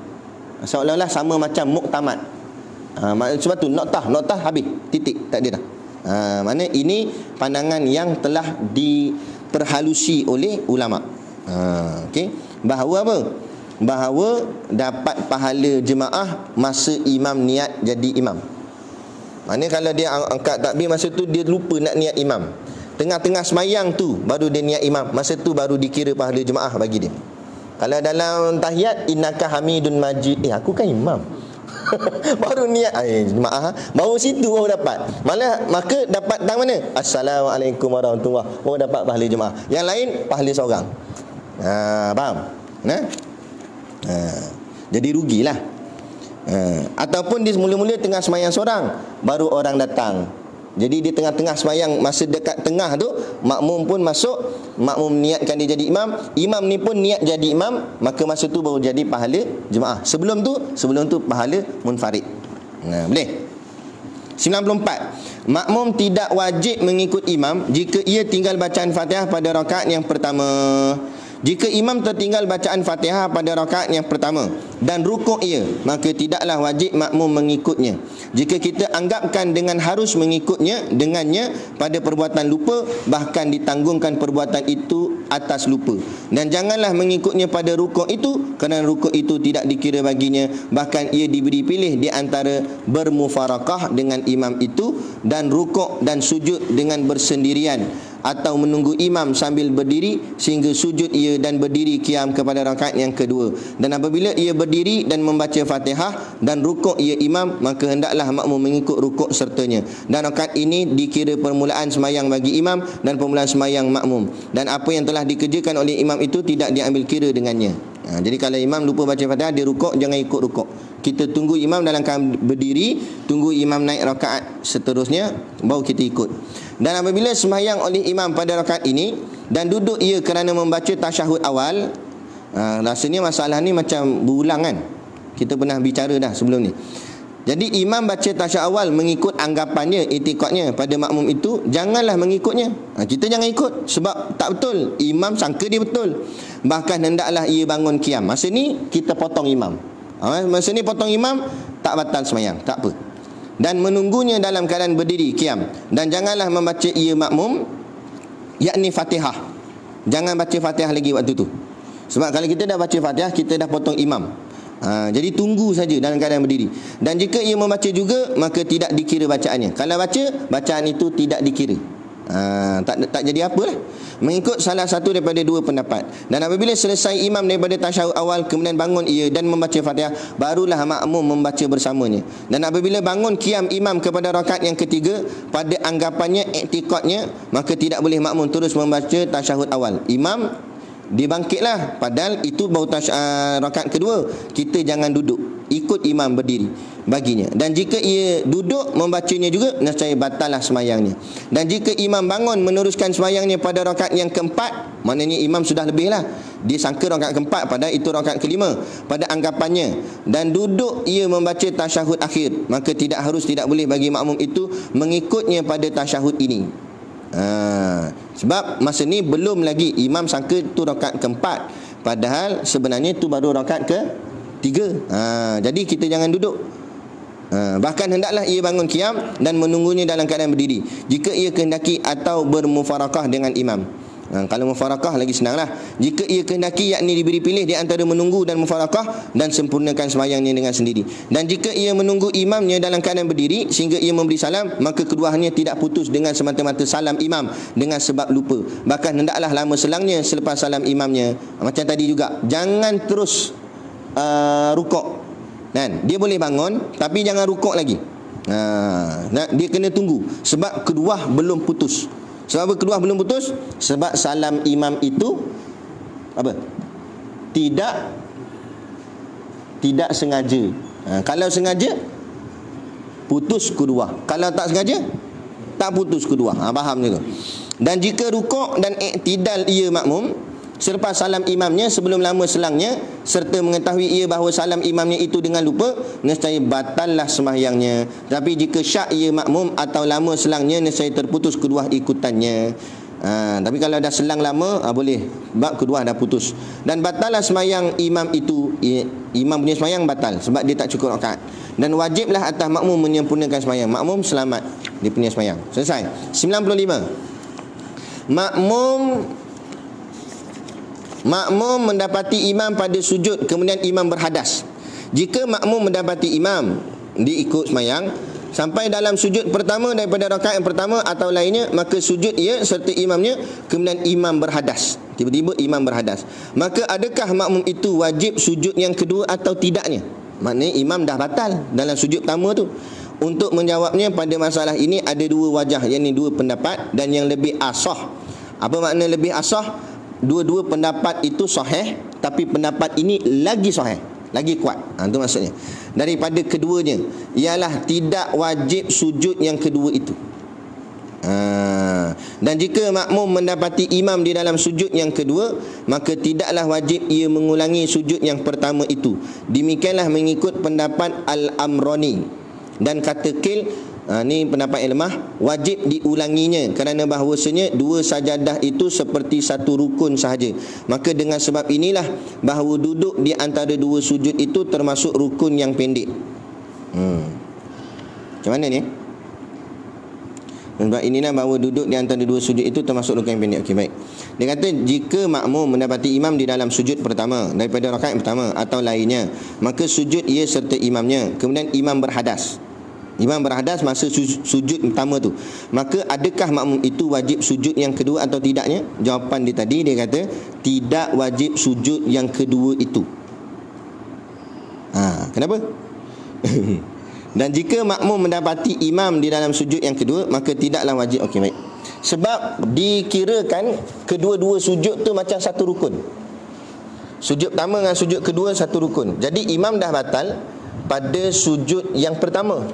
Seolah-olah sama macam muktamad. Sebab tu noktah habis, titik, tak ada dah. Mana ini pandangan yang telah diperhalusi oleh ulama. Bahawa apa? Bahawa dapat pahala jemaah masa imam niat jadi imam. Maknanya kalau dia angkat takbir masa tu dia lupa nak niat imam, tengah-tengah semayang tu baru dia niat imam, masa tu baru dikira pahala jemaah bagi dia. Kalau dalam tahiyat innaka hamidun majid, aku kan imam baru niat jemaah, baru situ baru dapat. Maka dapat tang mana? Assalamualaikum warahmatullahi wabarakatuh, baru dapat pahala jemaah. Yang lain pahala seorang. Faham? Jadi rugilah. Ataupun dia mula-mula tengah semayang seorang, baru orang datang. Jadi di tengah-tengah semayang, masa dekat tengah tu makmum pun masuk, makmum niatkan dia jadi imam, imam ni pun niat jadi imam, maka masa tu baru jadi pahala jemaah. Sebelum tu pahala munfarid. Boleh? 94. Makmum tidak wajib mengikut imam jika ia tinggal bacaan Fatihah pada rakaat yang pertama. Jika imam tertinggal bacaan Fatihah pada rakaat yang pertama dan rukuk ia, maka tidaklah wajib makmum mengikutnya. Jika kita anggapkan dengan harus mengikutnya dengannya pada perbuatan lupa, bahkan ditanggungkan perbuatan itu atas lupa. Dan janganlah mengikutnya pada rukuk itu, kerana rukuk itu tidak dikira baginya, bahkan ia diberi pilih di antara bermufarakah dengan imam itu dan rukuk dan sujud dengan bersendirian, atau menunggu imam sambil berdiri sehingga sujud ia dan berdiri qiyam kepada rakaat yang kedua. Dan apabila ia berdiri dan membaca Fatihah dan rukuk ia imam, maka hendaklah makmum mengikut rukuk sertanya. Dan rakaat ini dikira permulaan semayang bagi imam dan permulaan semayang makmum. Dan apa yang telah dikerjakan oleh imam itu tidak diambil kira dengannya. Jadi kalau imam lupa baca Fatihah, dia rukuk, jangan ikut rukuk. Kita tunggu imam dalam keadaan berdiri, tunggu imam naik rakaat seterusnya, baru kita ikut. Dan apabila sembahyang oleh imam pada rakaat ini dan duduk ia kerana membaca tasyahud awal, rasanya masalah ni macam berulang kan. Kita pernah bicara dah sebelum ni. Jadi imam baca tasyahud awal mengikut anggapannya, itikadnya pada makmum itu, janganlah mengikutnya. Kita jangan ikut sebab tak betul. Imam sangka dia betul. Bahkan hendaklah ia bangun qiyam. Masa ni kita potong imam. Masa ni potong imam, tak batal sembahyang, tak apa. Dan menunggunya dalam keadaan berdiri qiyam. Dan janganlah membaca ia makmum, yakni Fatihah. Jangan baca Fatihah lagi waktu tu. Sebab kalau kita dah baca Fatihah, kita dah potong imam. Jadi tunggu saja dalam keadaan berdiri. Dan jika ia membaca juga, maka tidak dikira bacaannya. Kalau baca, bacaan itu tidak dikira. Tak jadi apa lah. Mengikut salah satu daripada dua pendapat. Dan apabila selesai imam daripada tasyahud awal, kemudian bangun ia dan membaca Fatihah, barulah makmum membaca bersamanya. Dan apabila bangun qiyam imam kepada rakaat yang ketiga, pada anggapannya, iktikadnya, maka tidak boleh makmum terus membaca tasyahud awal. Imam dia bangkitlah, padahal itu baru rakaat kedua. Kita jangan duduk, ikut imam berdiri baginya. Dan jika ia duduk membacanya juga, nescaya batallah semayangnya. Dan jika imam bangun meneruskan semayangnya pada rakaat yang keempat, maknanya imam sudah lebih lah, dia sangka rakaat keempat padahal itu rakaat kelima pada anggapannya, dan duduk ia membaca tasyahud akhir, maka tidak boleh bagi makmum itu mengikutnya pada tasyahud ini. Sebab masa ni belum lagi, imam sangka tu rakaat keempat, padahal sebenarnya tu baru rakaat ketiga. Jadi kita jangan duduk. Bahkan hendaklah ia bangun qiyam dan menunggunya dalam keadaan berdiri jika ia kehendaki, atau bermufarakah dengan imam. Kalau mufarakah lagi senanglah. Jika ia kehendaki, yakni diberi pilih di antara menunggu dan mufarakah, dan sempurnakan semayangnya dengan sendiri. Dan jika ia menunggu imamnya dalam keadaan berdiri sehingga ia memberi salam, maka keduanya tidak putus dengan semata-mata salam imam dengan sebab lupa. Bahkan hendaklah lama selangnya selepas salam imamnya. Macam tadi juga, jangan terus rukuk. Kan? Dia boleh bangun tapi jangan rukuk lagi. Dia kena tunggu sebab kedua belum putus. Sebab kedua belum putus? Sebab salam imam itu apa? Tidak sengaja. Kalau sengaja, putus kedua. Kalau tak sengaja, tak putus kedua. Faham juga. Dan jika rukuk dan iktidal ia makmum selepas salam imamnya sebelum lama selangnya, serta mengetahui ia bahawa salam imamnya itu dengan lupa, nescaya batallah sembahyangnya. Tapi jika syak ia makmum atau lama selangnya, nescaya terputus kedua ikutannya. Tapi kalau dah selang lama, boleh, sebab kedua dah putus. Dan batallah sembahyang imam itu. Imam punya sembahyang batal sebab dia tak cukup rakaat. Dan wajiblah atas makmum menyempurnakan sembahyang. Makmum selamat dia punya sembahyang. Selesai. 95. Makmum mendapati imam pada sujud, kemudian imam berhadas. Jika makmum mendapati imam, dia ikut semayang sampai dalam sujud pertama daripada rakaat yang pertama atau lainnya, maka sujud ia serta imamnya, kemudian imam berhadas. Tiba-tiba imam berhadas. Maka adakah makmum itu wajib sujud yang kedua atau tidaknya? Maknanya imam dah batal dalam sujud pertama tu. Untuk menjawabnya pada masalah ini ada dua wajah, yakni dua pendapat, dan yang lebih asah. Apa makna lebih asah? Dua-dua pendapat itu sahih, tapi pendapat ini lagi sahih, lagi kuat. Itu maksudnya. Daripada keduanya, ialah tidak wajib sujud yang kedua itu. Dan jika makmum mendapati imam di dalam sujud yang kedua, maka tidaklah wajib ia mengulangi sujud yang pertama itu. Demikianlah mengikut pendapat Al-Amrani. Dan kata Qil, Ni pendapat yang lemah. Wajib diulanginya kerana bahawasanya dua sajadah itu seperti satu rukun sahaja. Maka dengan sebab inilah bahawa duduk di antara dua sujud itu termasuk rukun yang pendek. Macam mana ni? Sebab inilah bahawa duduk di antara dua sujud itu termasuk rukun yang pendek. Okey, baik. Dia kata jika makmum mendapati imam di dalam sujud pertama daripada rakaat pertama atau lainnya, maka sujud ia serta imamnya. Kemudian imam berhadas. Imam berhadas masa sujud pertama tu. Maka adakah makmum itu wajib sujud yang kedua atau tidaknya? Jawapan dia tadi, dia kata tidak wajib sujud yang kedua itu. Kenapa? Dan jika makmum mendapati imam di dalam sujud yang kedua, maka tidaklah wajib. Okey, baik. Sebab dikirakan kedua-dua sujud tu macam satu rukun. Sujud pertama dengan sujud kedua satu rukun. Jadi imam dah batal pada sujud yang pertama,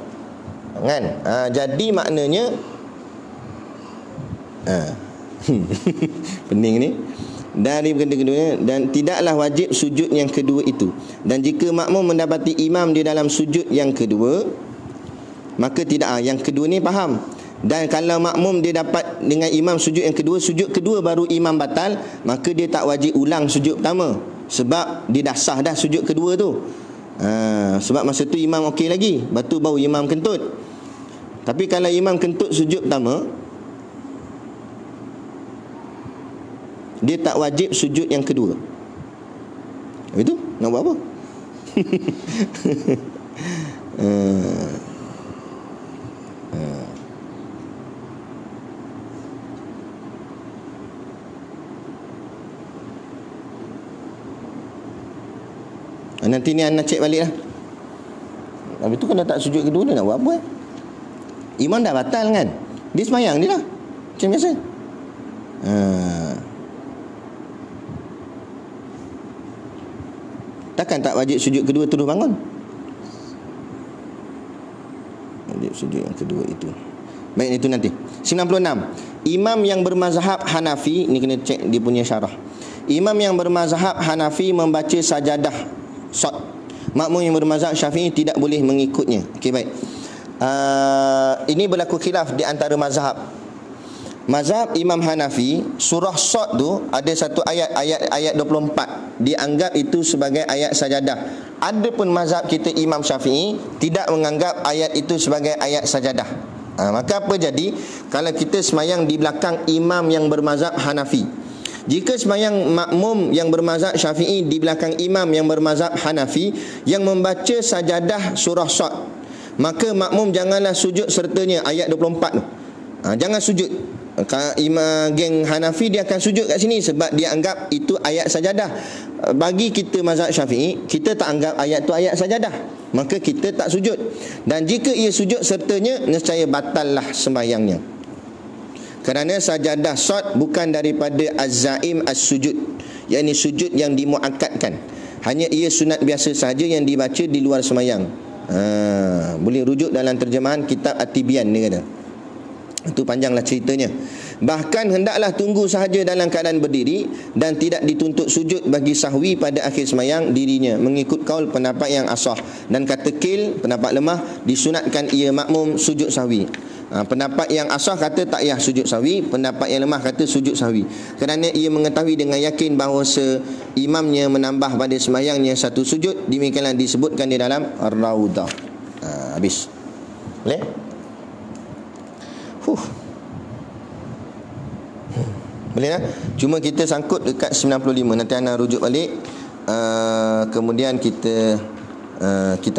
kan? Jadi maknanya pening ni. Dari benda kedua, dan tidaklah wajib sujud yang kedua itu. Dan jika makmum mendapati imam di dalam sujud yang kedua, maka tidak. Yang kedua ni faham. Dan kalau makmum dia dapat dengan imam sujud yang kedua, sujud kedua baru imam batal, maka dia tak wajib ulang sujud pertama, sebab dia dah sah dah sujud kedua tu. Sebab masa tu imam okey lagi, lepas tu baru imam kentut. Tapi kalau imam kentut sujud pertama, dia tak wajib sujud yang kedua. Habis tu nak buat apa? Nanti ni anda cek balik lah. Habis tu kalau tak sujud kedua, dia nak buat apa? Imam dah batal kan? Dia semayang dia lah macam biasa. Takkan tak wajib sujud kedua terus bangun? Wajib sujud yang kedua itu. Baik, itu nanti. 96. Imam yang bermazhab Hanafi, ni kena cek dia punya syarah. Imam yang bermazhab Hanafi membaca sajadah shot. Makmum yang bermazhab Syafi'i tidak boleh mengikutnya. Okey, baik. Ini berlaku khilaf di antara mazhab. Mazhab Imam Hanafi, surah Shad tu ada satu ayat 24, dianggap itu sebagai ayat sajadah. Adapun mazhab kita Imam Syafi'i tidak menganggap ayat itu sebagai ayat sajadah. Maka apa jadi kalau kita semayang di belakang imam yang bermazhab Hanafi? Jika semayang makmum yang bermazhab Syafi'i di belakang imam yang bermazhab Hanafi yang membaca sajadah surah Shad, maka makmum janganlah sujud sertanya, ayat 24 tu. Jangan sujud. Imam geng Hanafi dia akan sujud kat sini sebab dia anggap itu ayat sajadah. Bagi kita mazhab Syafi'i, kita tak anggap ayat tu ayat sajadah, maka kita tak sujud. Dan jika ia sujud sertanya, nescaya batallah sembahyangnya. Kerana sajadah shad bukan daripada az-zaim as-sujud, yakni sujud yang dimuakkadkan. Hanya ia sunat biasa sahaja yang dibaca di luar sembahyang. Boleh rujuk dalam terjemahan kitab At-Tibyan ni kata. Itu panjanglah ceritanya. Bahkan hendaklah tunggu sahaja dalam keadaan berdiri dan tidak dituntut sujud bagi sahwi pada akhir sembahyang dirinya, mengikut kaul pendapat yang asah. Dan kata Qil, pendapat lemah, disunatkan ia makmum sujud sahwi. Pendapat yang asah kata tak payah sujud sahwi. Pendapat yang lemah kata sujud sahwi, kerana ia mengetahui dengan yakin bahawa imamnya menambah pada sembahyangnya satu sujud. Demikianlah disebutkan di dalam Ar-Raudah. Habis. Boleh? Boleh lah. Cuma kita sangkut dekat 95. Nanti anda rujuk balik. Kemudian kita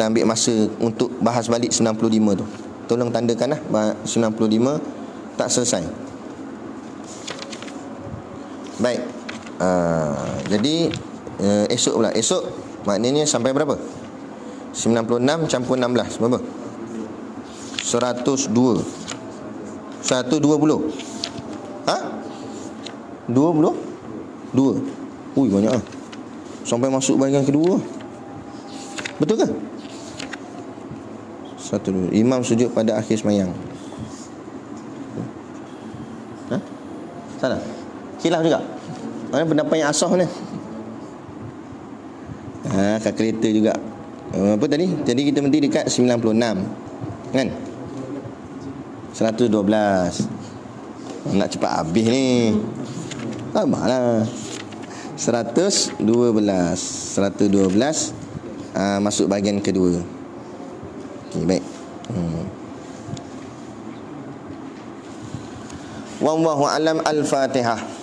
ambil masa untuk bahas balik 95 tu. Tolong tandakan lah 95 tak selesai. Baik. Jadi esok pula. Esok maknanya sampai berapa? 96 campur 16 berapa? 102. 120. 22. Ui, banyak ah. Sampai masuk bahagian kedua. Betul ke? 1, 2. Imam sujud pada akhir sembahyang. Salah. Khilaf juga. Mana pendapat yang asah ni? Kalkulator juga. Apa tadi? Jadi kita berhenti dekat 96. Kan? 112. Nak cepat habis ni. Sabarlah. 112. 112 masuk bahagian kedua. Okey, baik. Wallahu alam. Al-Fatihah.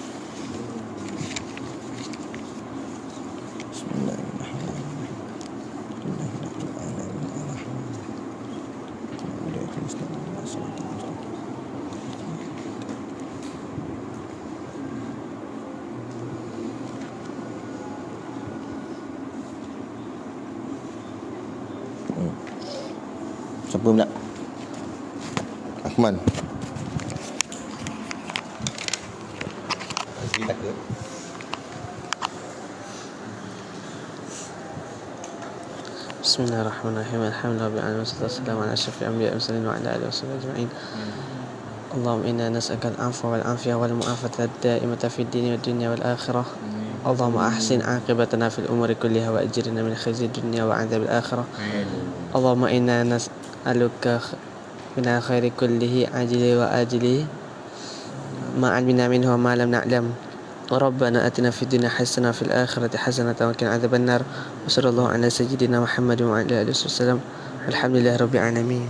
Siapa nak? Ahmad. Takut. Bismillahirrahmanirrahim. Alhamdulillah rabbil alamin. Wassalamu ala asyrafil anbiya'i wal mursalin wa ala alihi washabbihi ajma'in. Allahumma inna nas'aluka al-'afwa wal 'afiyah wal mu'afata ad-da'imata fid dini wad dunya wal akhirah. Allahumma ahsin 'aqibatana fil umuri kulliha wa ajirna min khizyi dunya wa 'adzabil akhirah. Allahumma inna nas'aluka min al-khairi kullihi ajlihi wa ajlihi ma 'almna minhu wa ma lam na'lam. Rabbana atina fid dunya hasanah wa fil akhirati hasanah wa qina adzabannar. Wa sallallahu ala sayyidina Muhammad wa ala alihi wasallam. Alhamdulillahirabbil alamin.